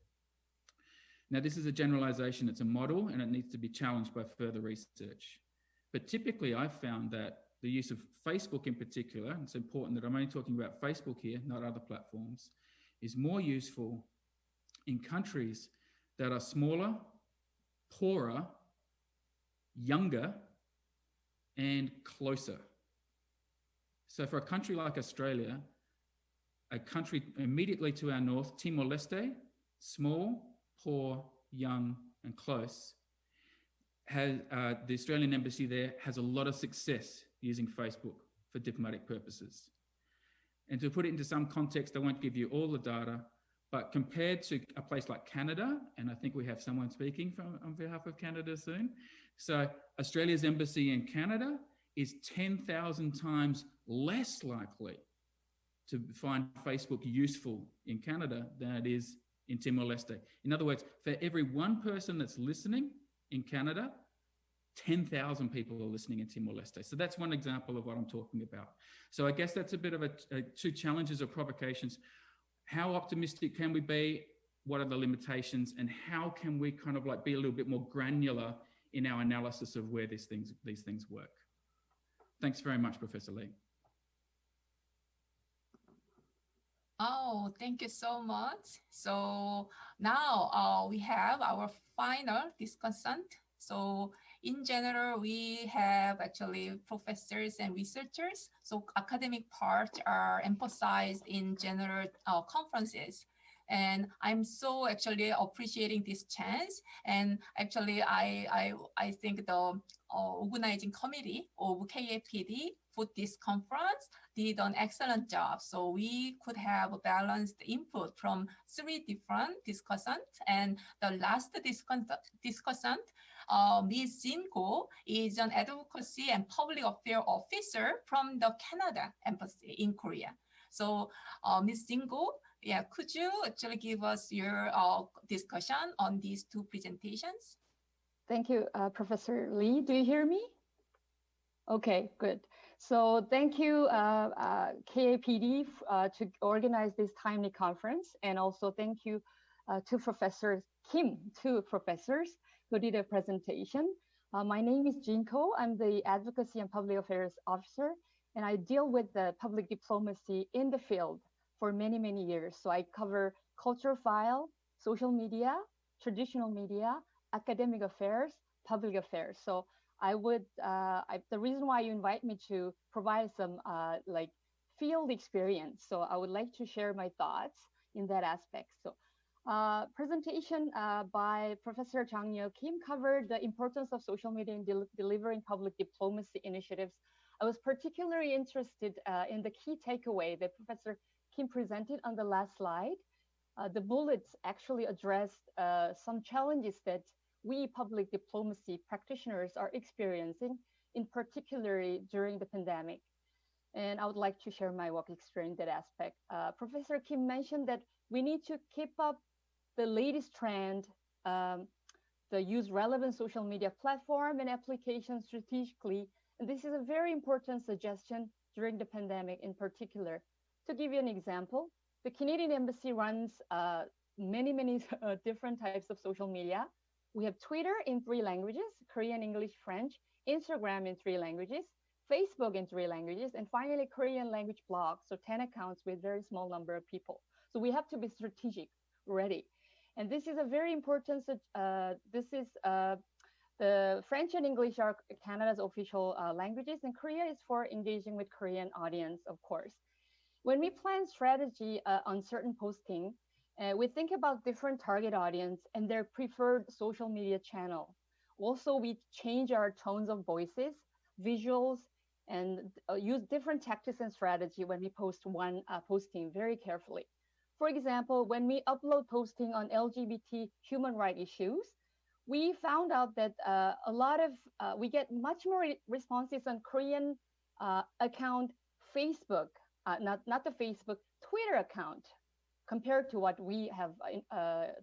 Now, this is a generalization, it's a model, and it needs to be challenged by further research. But typically, I've found that the use of Facebook in particular, and it's important that I'm only talking about Facebook here, not other platforms, is more useful in countries that are smaller, poorer, younger, and closer. So for a country like Australia, a country immediately to our north, Timor-Leste, small, poor, young, and close, has the Australian embassy there has a lot of success using Facebook for diplomatic purposes. And to put it into some context, I won't give you all the data, but compared to a place like Canada, and I think we have someone speaking on behalf of Canada soon. So Australia's embassy in Canada is 10,000 times less likely to find Facebook useful in Canada than it is in Timor-Leste. In other words, for every one person that's listening in Canada, 10,000 people are listening in Timor-Leste. So that's one example of what I'm talking about. So I guess that's a bit of two challenges or provocations. How optimistic can we be? What are the limitations? And how can we kind of like be a little bit more granular in our analysis of where these things work? Thanks very much, Professor Lee. Oh, thank you so much. So now we have our final discussant. So in general, we have actually professors and researchers. So academic parts are emphasized in general conferences. And I'm so actually appreciating this chance. And actually, I think the organizing committee of KAPD for this conference did an excellent job. So we could have a balanced input from 3 different discussants. And the last discussant, Ms. Jinko, is an advocacy and public affairs officer from the Canada Embassy in Korea. So Ms. Jinko, yeah, could you actually give us your discussion on these 2 presentations? Thank you, Professor Lee. Do you hear me? Okay, good. So thank you, KAPD, to organize this timely conference. And also thank you to Professor Kim, 2 professors who did a presentation. My name is Jinko. I'm the Advocacy and Public Affairs Officer, and I deal with the public diplomacy in the field for many, many years. So I cover culture file, social media, traditional media, academic affairs, public affairs. So I would, the reason why you invite me to provide some like field experience. So I would like to share my thoughts in that aspect. So presentation by Professor Jang-Yeol Kim covered the importance of social media in delivering public diplomacy initiatives. I was particularly interested in the key takeaway that Professor Kim presented on the last slide. The bullets actually addressed some challenges that we public diplomacy practitioners are experiencing, in particularly during the pandemic. And I would like to share my work experience in that aspect. Professor Kim mentioned that we need to keep up the latest trend, the use relevant social media platform and applications strategically. And this is a very important suggestion during the pandemic in particular. To give you an example, the Canadian Embassy runs many different types of social media. We have Twitter in 3 languages, Korean, English, French, Instagram in 3 languages, Facebook in 3 languages, and finally Korean language blogs, so 10 accounts with very small number of people. So we have to be strategic, ready. And this is a very important, the French and English are Canada's official languages, and Korea is for engaging with Korean audience, of course. When we plan strategy on certain posting, we think about different target audience and their preferred social media channel. Also, we change our tones of voices, visuals, and use different tactics and strategy when we post one posting very carefully. For example, when we upload posting on LGBT human rights issues, we found out that we get much more responses on Korean account Facebook, not the Facebook, Twitter account, compared to what we have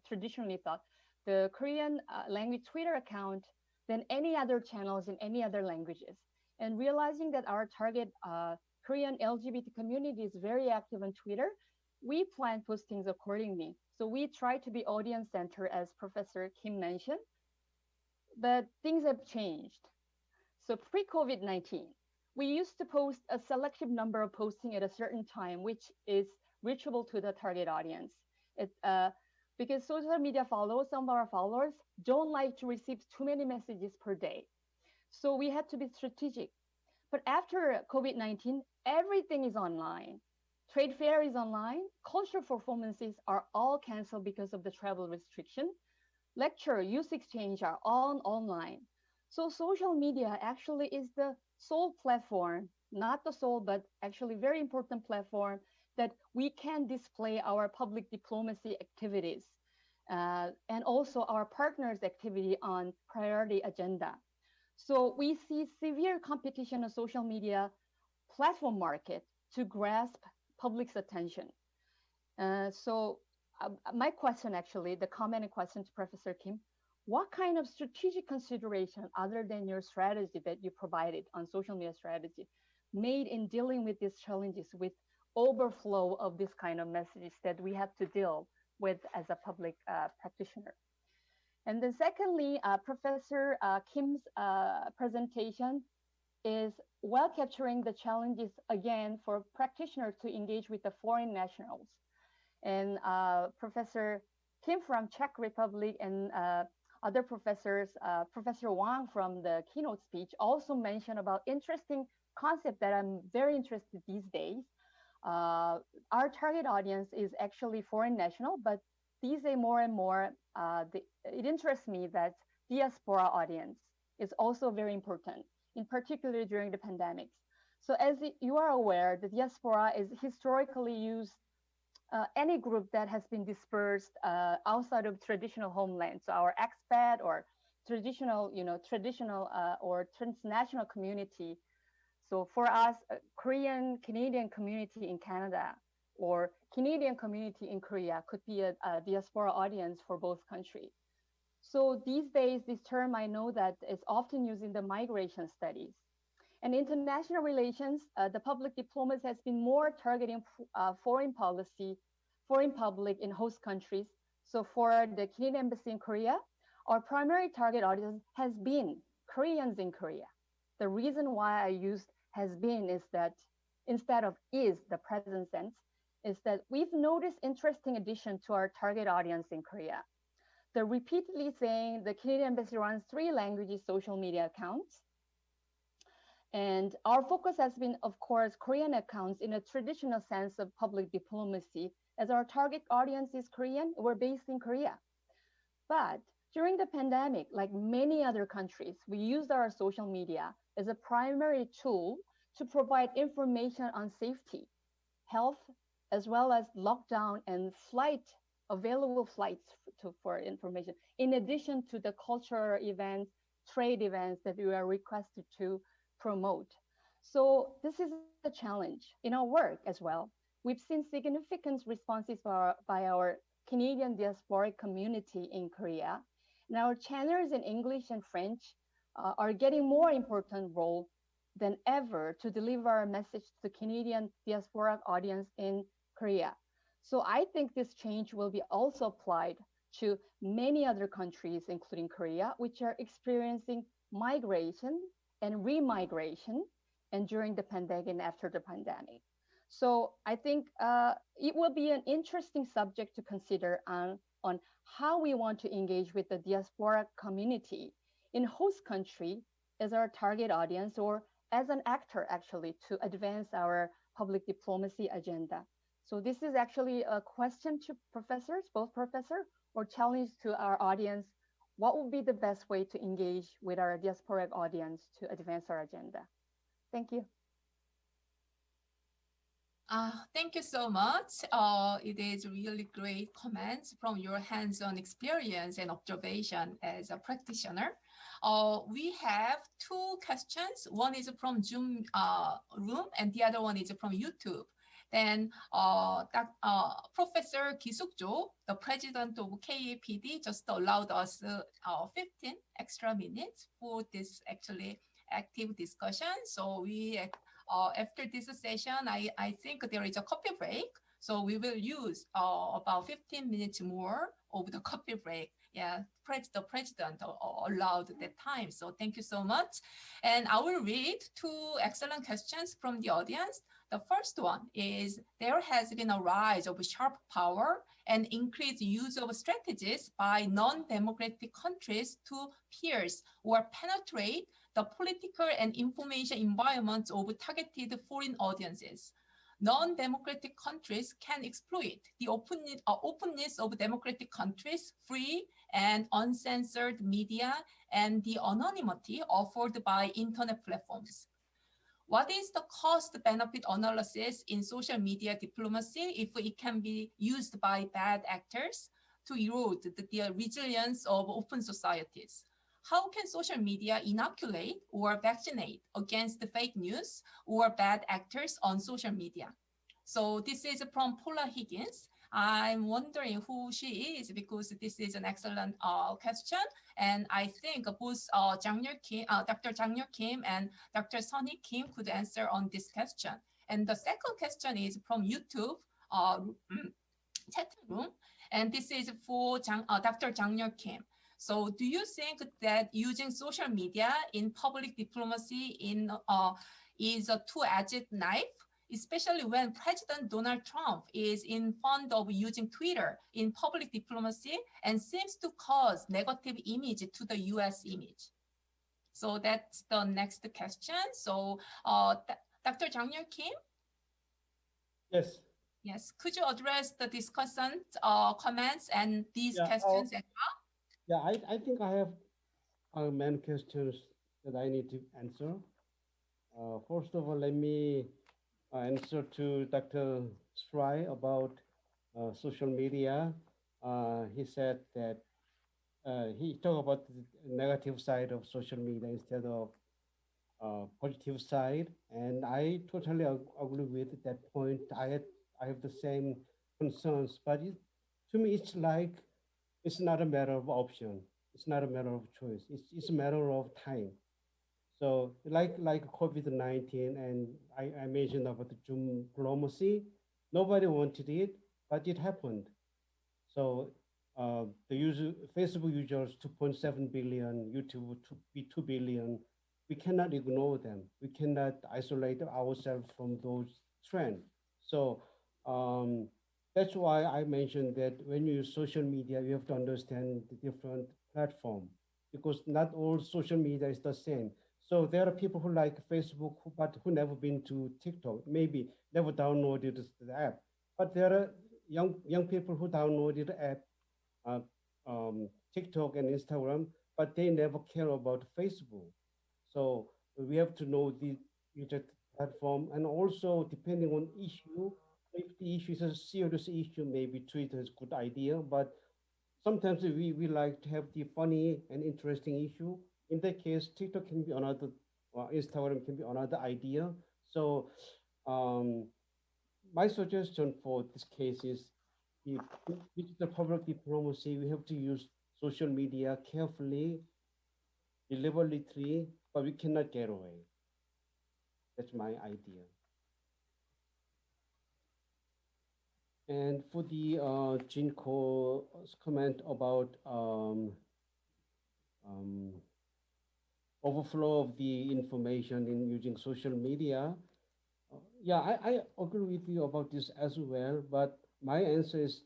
traditionally thought, the Korean language Twitter account than any other channels in any other languages. And realizing that our target Korean LGBT community is very active on Twitter, we plan postings accordingly. So we try to be audience centered, as Professor Kim mentioned, but things have changed. So pre-COVID-19, we used to post a selective number of posting at a certain time, which is reachable to the target audience. Because social media followers, some of our followers don't like to receive too many messages per day. So we had to be strategic. But after COVID-19, everything is online. Trade fair is online. Cultural performances are all canceled because of the travel restriction. Lecture, youth exchange are all online. So social media actually is the sole platform, not the sole, but actually very important platform that we can display our public diplomacy activities and also our partners' activity on priority agenda. So we see severe competition on social media platform market to grasp public's attention. My question actually, the comment and question to Professor Kim, what kind of strategic consideration other than your strategy that you provided on social media strategy made in dealing with these challenges with overflow of this kind of messages that we have to deal with as a public practitioner. And then secondly, Professor Kim's presentation is well capturing the challenges again for practitioners to engage with the foreign nationals. And Professor Kim from Czech Republic and other professors, Professor Wang from the keynote speech also mentioned about interesting concept that I'm very interested these days. Our target audience is actually foreign national, but these days more and more, it interests me that diaspora audience is also very important, in particular during the pandemics. So as you are aware, the diaspora is historically used any group that has been dispersed outside of traditional homeland. So our expat or traditional, or transnational community. So for us, Korean Canadian community in Canada or Canadian community in Korea could be a diaspora audience for both countries. So these days, this term I know that is often used in the migration studies. And international relations, the public diplomacy has been more targeting foreign policy, foreign public in host countries. So for the Canadian Embassy in Korea, our primary target audience has been Koreans in Korea. The reason why I used has been is that instead of is, the present sense, is that we've noticed interesting addition to our target audience in Korea. They're repeatedly saying the Canadian Embassy runs 3 languages social media accounts. And our focus has been, of course, Korean accounts in a traditional sense of public diplomacy, as our target audience is Korean, we're based in Korea. But during the pandemic, like many other countries, we used our social media as a primary tool to provide information on safety, health, as well as lockdown and available flights for information, in addition to the cultural events, trade events that we are requested to promote. So this is a challenge in our work as well. We've seen significant responses by our Canadian diasporic community in Korea. And our channels in English and French are getting more important role than ever to deliver our message to the Canadian diasporic audience in Korea. So I think this change will be also applied to many other countries, including Korea, which are experiencing migration and remigration, and during the pandemic and after the pandemic. So I think it will be an interesting subject to consider on how we want to engage with the diaspora community in host country as our target audience or as an actor actually to advance our public diplomacy agenda. So this is actually a question to professors, both professor, or challenge to our audience. What would be the best way to engage with our diasporic audience to advance our agenda? Thank you. Thank you so much. It is really great comments from your hands-on experience and observation as a practitioner. We have 2 questions. One is from Zoom room and the other one is from YouTube. Then Professor Ki-suk-jo, the president of KAPD, just allowed us 15 extra minutes for this actually active discussion. So we, after this session, I think there is a coffee break. So we will use about 15 minutes more of the coffee break. Yeah, the president allowed that time. So thank you so much. And I will read 2 excellent questions from the audience. The first one is, there has been a rise of sharp power and increased use of strategies by non-democratic countries to pierce or penetrate the political and information environments of targeted foreign audiences. Non-democratic countries can exploit the openness of democratic countries, free and uncensored media, and the anonymity offered by internet platforms. What is the cost-benefit analysis in social media diplomacy if it can be used by bad actors to erode the resilience of open societies? How can social media inoculate or vaccinate against the fake news or bad actors on social media? So this is from Paula Higgins. I'm wondering who she is because this is an excellent question. And I think both Dr. Jang-Yeol Kim and Dr. Sunny Kim could answer on this question. And the second question is from YouTube chat room. And this is for Dr. Jang-Yeol Kim. So do you think that using social media in public diplomacy is a two-edged knife, especially when President Donald Trump is in fond of using Twitter in public diplomacy and seems to cause negative image to the US image? So that's the next question. So Dr. Jang-Yeol Kim? Yes. Yes, could you address the discussant comments and these questions as well? Yeah, I think I have many questions that I need to answer. First of all, let me answer to Dr. Stry about social media. He said that he talked about the negative side of social media instead of positive side, and I totally agree with that point. I have the same concerns, but to me, it's like it's not a matter of option. It's not a matter of choice. It's a matter of time. So like COVID-19, and I mentioned about the Zoom diplomacy, nobody wanted it, but it happened. So the Facebook users 2.7 billion, YouTube 2 billion. We cannot ignore them. We cannot isolate ourselves from those trends. So that's why I mentioned that when you use social media, you have to understand the different platform, because not all social media is the same. So there are people who like Facebook, but who never been to TikTok, maybe never downloaded the app. But there are young people who downloaded the app, TikTok and Instagram, but they never care about Facebook. So we have to know the user platform, and also depending on issue, if the issue is a serious issue, maybe Twitter is a good idea, but sometimes we like to have the funny and interesting issue. In that case, TikTok can be another, Instagram can be another idea. So my suggestion for this case is, if digital public diplomacy, we have to use social media carefully, deliberately, but we cannot get away. That's my idea. And for the Jinko's comment about overflow of the information in using social media, yeah, I agree with you about this as well, but my answer is,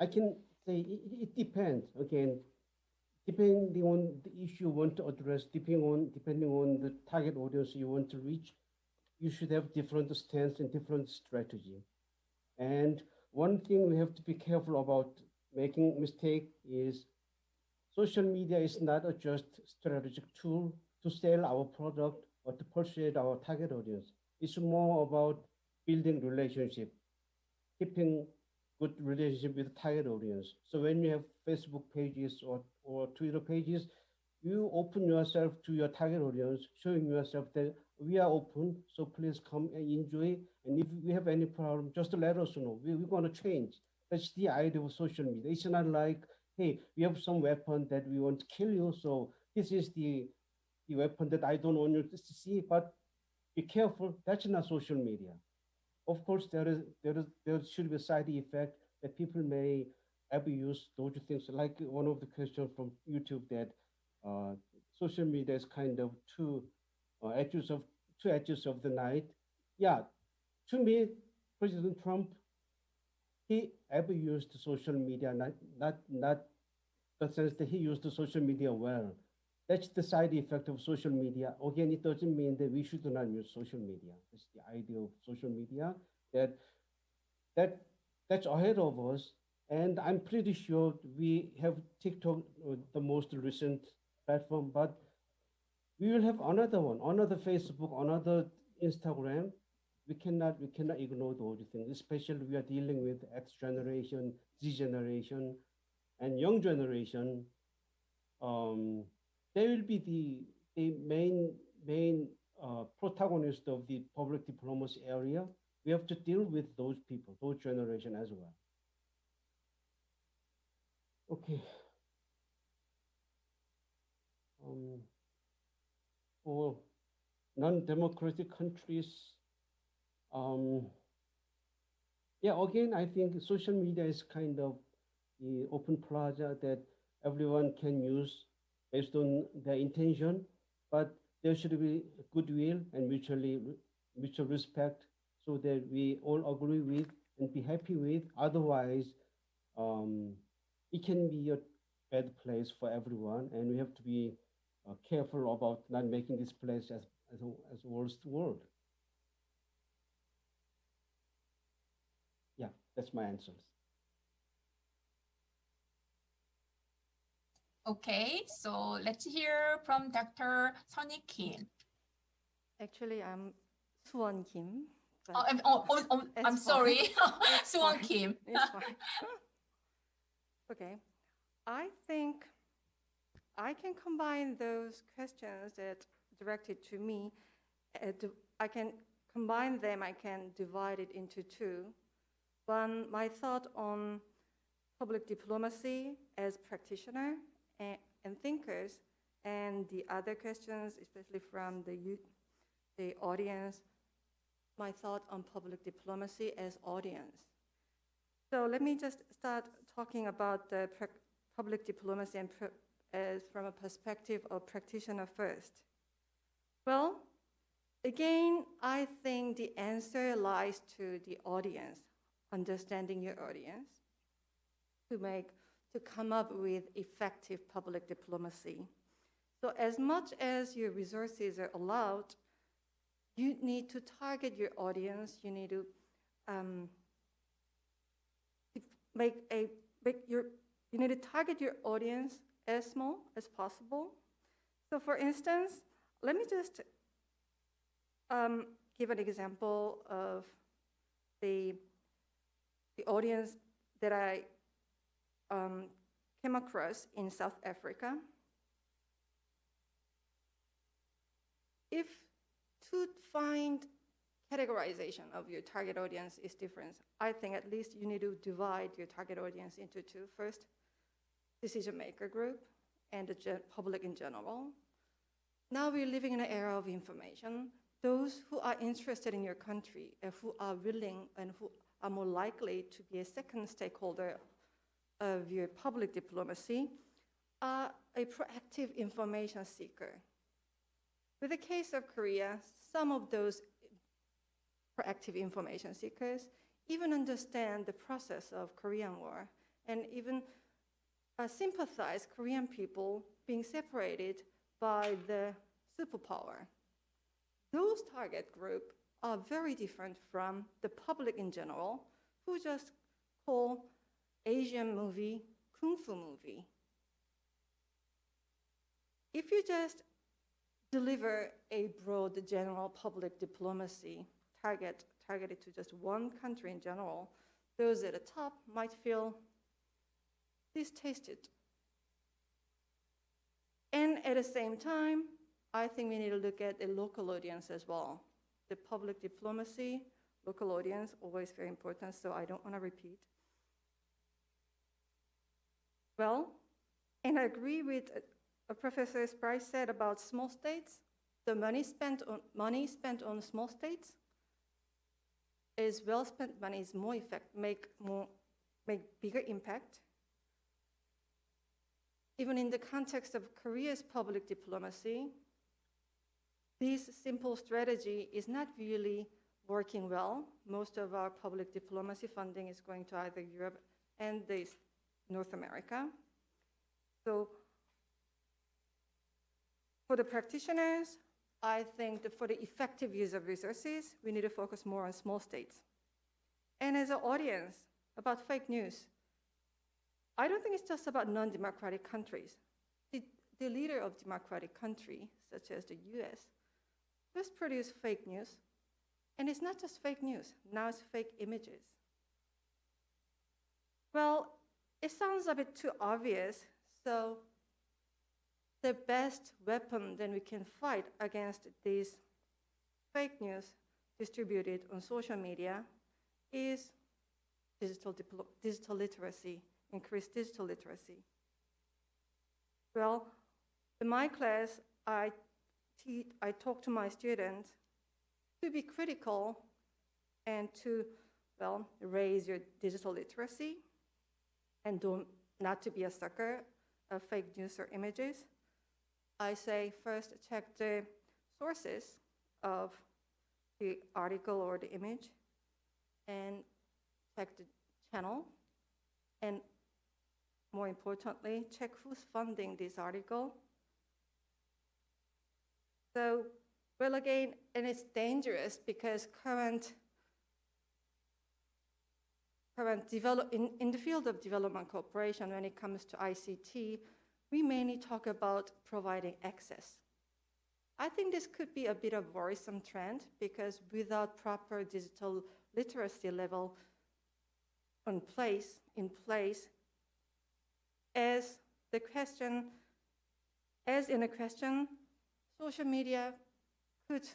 I can say it depends. Again, depending on the issue you want to address, depending on the target audience you want to reach, you should have different stance and different strategy. And one thing we have to be careful about making mistake is, social media is not a just strategic tool to sell our product or to persuade our target audience. It's more about building relationship, keeping good relationship with target audience. So when you have Facebook pages or Twitter pages, you open yourself to your target audience, showing yourself that we are open, so please come and enjoy. And if we have any problem, just let us know. We're going to change. That's the idea of social media. It's not like, hey, we have some weapon that we want to kill you, so this is the weapon that I don't want you to see, but be careful, that's not social media. Of course, there should be a side effect that people may abuse those things. Like one of the questions from YouTube, that social media is kind of two edges of the knife. Yeah, to me, President Trump, he abused social media, not the sense that he used the social media well. That's the side effect of social media. Again, it doesn't mean that we should not use social media. That's the idea of social media, that's ahead of us. And I'm pretty sure we have TikTok, the most recent platform, but we will have another one, another Facebook, another Instagram. We cannot ignore those things, especially we are dealing with X generation, Z generation, and young generation. They will be the main protagonist of the public diplomacy area. we have to deal with those people, those generation as well. Okay. For non-democratic countries, yeah, again, I think social media is kind of the open plaza that everyone can use based on their intention, but there should be goodwill and mutual respect so that we all agree with and be happy with. Otherwise, it can be a bad place for everyone, and we have to be careful about not making this place as a worst world. Yeah, that's my answers. Okay, so let's hear from Dr. Sunny Kim. Actually, I'm Suwon Kim. but I'm it's sorry, fine. It's Suwon fine. Kim. It's fine. Okay, I think I can combine those questions that directed to me. I can combine them, I can divide it into two. One, my thought on public diplomacy as practitioner and thinkers, and the other questions, especially from the audience, my thought on public diplomacy as audience. So let me just start talking about the public diplomacy and as from a perspective of practitioner first. Well, again, I think the answer lies to the audience, understanding your audience, to come up with effective public diplomacy. So as much as your resources are allowed, you need to target your audience. You need to you need to target your audience as small as possible. So for instance, let me just give an example of the audience that I came across in South Africa. If to find categorization of your target audience is different, I think at least you need to divide your target audience into two. First, decision maker group and the public in general. Now we're living in an era of information. Those who are interested in your country and who are willing and who are more likely to be a second stakeholder of your public diplomacy are a proactive information seeker. With the case of Korea, some of those proactive information seekers even understand the process of Korean War and even sympathize Korean people being separated by the superpower. Those target group are very different from the public in general, who just call Asian movie kung fu movie. If you just deliver a broad general public diplomacy targeted to just one country in general, those at the top might feel distasteful. And at the same time, I think we need to look at the local audience as well. The public diplomacy, local audience, always very important, so I don't want to repeat. Well, and I agree with what Professor Sprice said about small states. The money spent on small states is well spent money, is more make bigger impact. Even in the context of Korea's public diplomacy, this simple strategy is not really working well. Most of our public diplomacy funding is going to either Europe and North America. So for the practitioners, I think that for the effective use of resources, we need to focus more on small states. And as an audience, about fake news, I don't think it's just about non-democratic countries. The leader of democratic country, such as the US, just produce fake news. And it's not just fake news, now it's fake images. Well, it sounds a bit too obvious, so the best weapon that we can fight against these fake news distributed on social media is digital literacy, increased digital literacy. Well, in my class, I talk to my students to be critical and to, well, raise your digital literacy and not to be a sucker of fake news or images. I say first check the sources of the article or the image and check the channel, and more importantly, check who's funding this article. So, well, again, and it's dangerous because in the field of development cooperation, when it comes to ICT, we mainly talk about providing access. I think this could be a bit of a worrisome trend because without proper digital literacy level in place, as in a question, social media could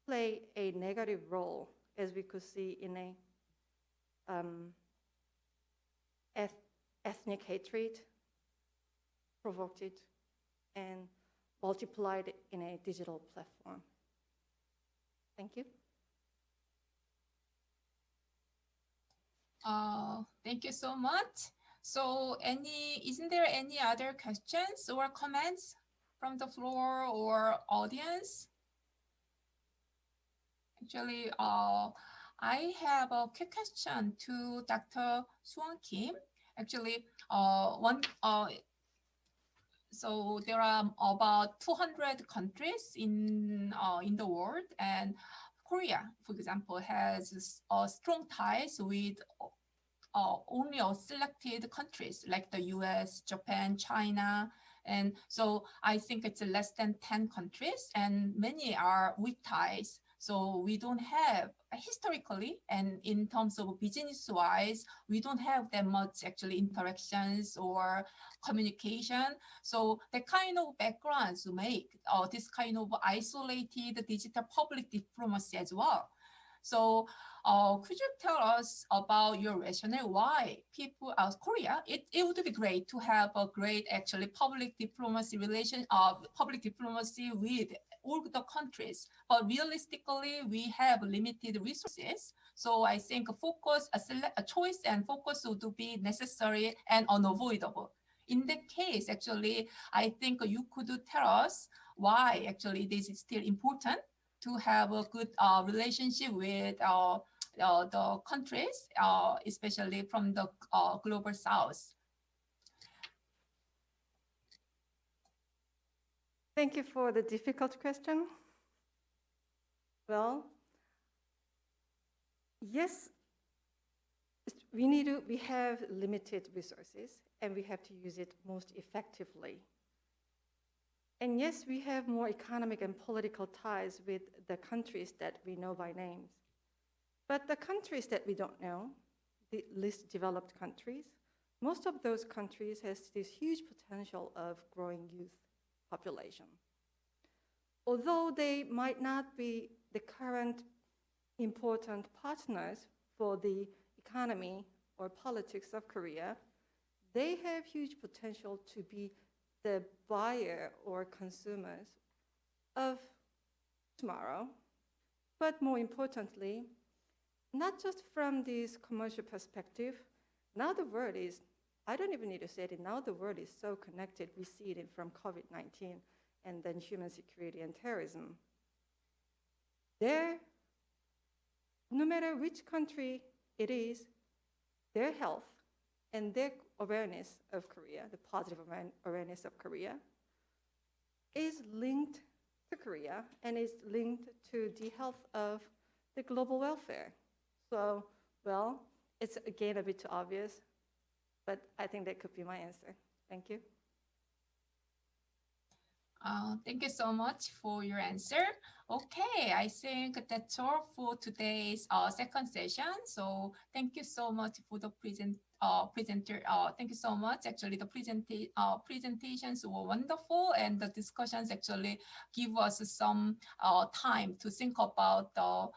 play a negative role, as we could see in a ethnic hatred, provoked it, and multiplied in a digital platform. Thank you. Thank you so much. So isn't there any other questions or comments from the floor or audience? Actually, I have a quick question to Dr. Suwon Kim. Actually, so there are about 200 countries in the world, and Korea, for example, has strong ties with only selected countries like the US, Japan, China. And so I think it's less than 10 countries, and many are weak ties. So we don't have, historically, and in terms of business-wise, we don't have that much actually interactions or communication. So the kind of backgrounds make this kind of isolated digital public diplomacy as well. So could you tell us about your rationale why people out Korea, it would be great to have a great actually public diplomacy with all the countries, but realistically we have limited resources. So I think a choice and focus would be necessary and unavoidable. In that case, actually, I think you could tell us why actually this is still important to have a good relationship with the countries, especially from the global south. Thank you for the difficult question. Well, yes, we have limited resources and we have to use it most effectively. And yes, we have more economic and political ties with the countries that we know by names. But the countries that we don't know, the least developed countries, most of those countries has this huge potential of growing youth population. Although they might not be the current important partners for the economy or politics of Korea, they have huge potential to be the buyer or consumers of tomorrow. But more importantly, not just from this commercial perspective, now the world is, I don't even need to say it, now the world is so connected. We see it from COVID-19 and then human security and terrorism. No matter which country it is, their health and their awareness of Korea, the positive awareness of Korea, is linked to Korea and is linked to the health of the global welfare. So, well, it's again a bit too obvious, but I think that could be my answer. Thank you. Thank you so much for your answer. Okay, I think that's all for today's second session. So thank you so much for the presenter. Thank you so much. Actually, the presentations were wonderful, and the discussions actually give us some time to think about the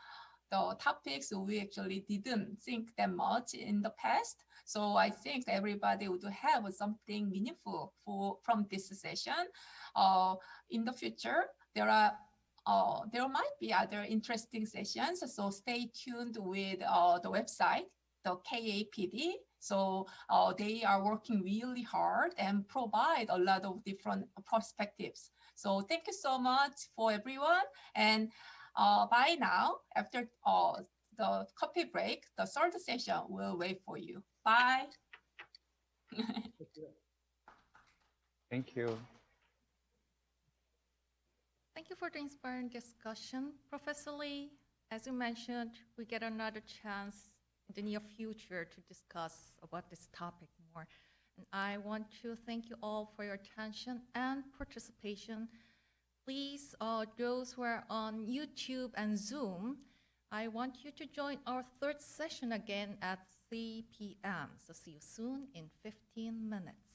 topics we actually didn't think that much in the past. So I think everybody would have something meaningful from this session. In the future, there might be other interesting sessions. So stay tuned with the website, the KAPD. So they are working really hard and provide a lot of different perspectives. So thank you so much for everyone. And by now, after the coffee break, the third session will wait for you. Bye. Thank you. Thank you for the inspiring discussion, Professor Lee. As you mentioned, we get another chance in the near future to discuss about this topic more. And I want to thank you all for your attention and participation. Please, those who are on YouTube and Zoom, I want you to join our third session again at 3 p.m. So see you soon in 15 minutes.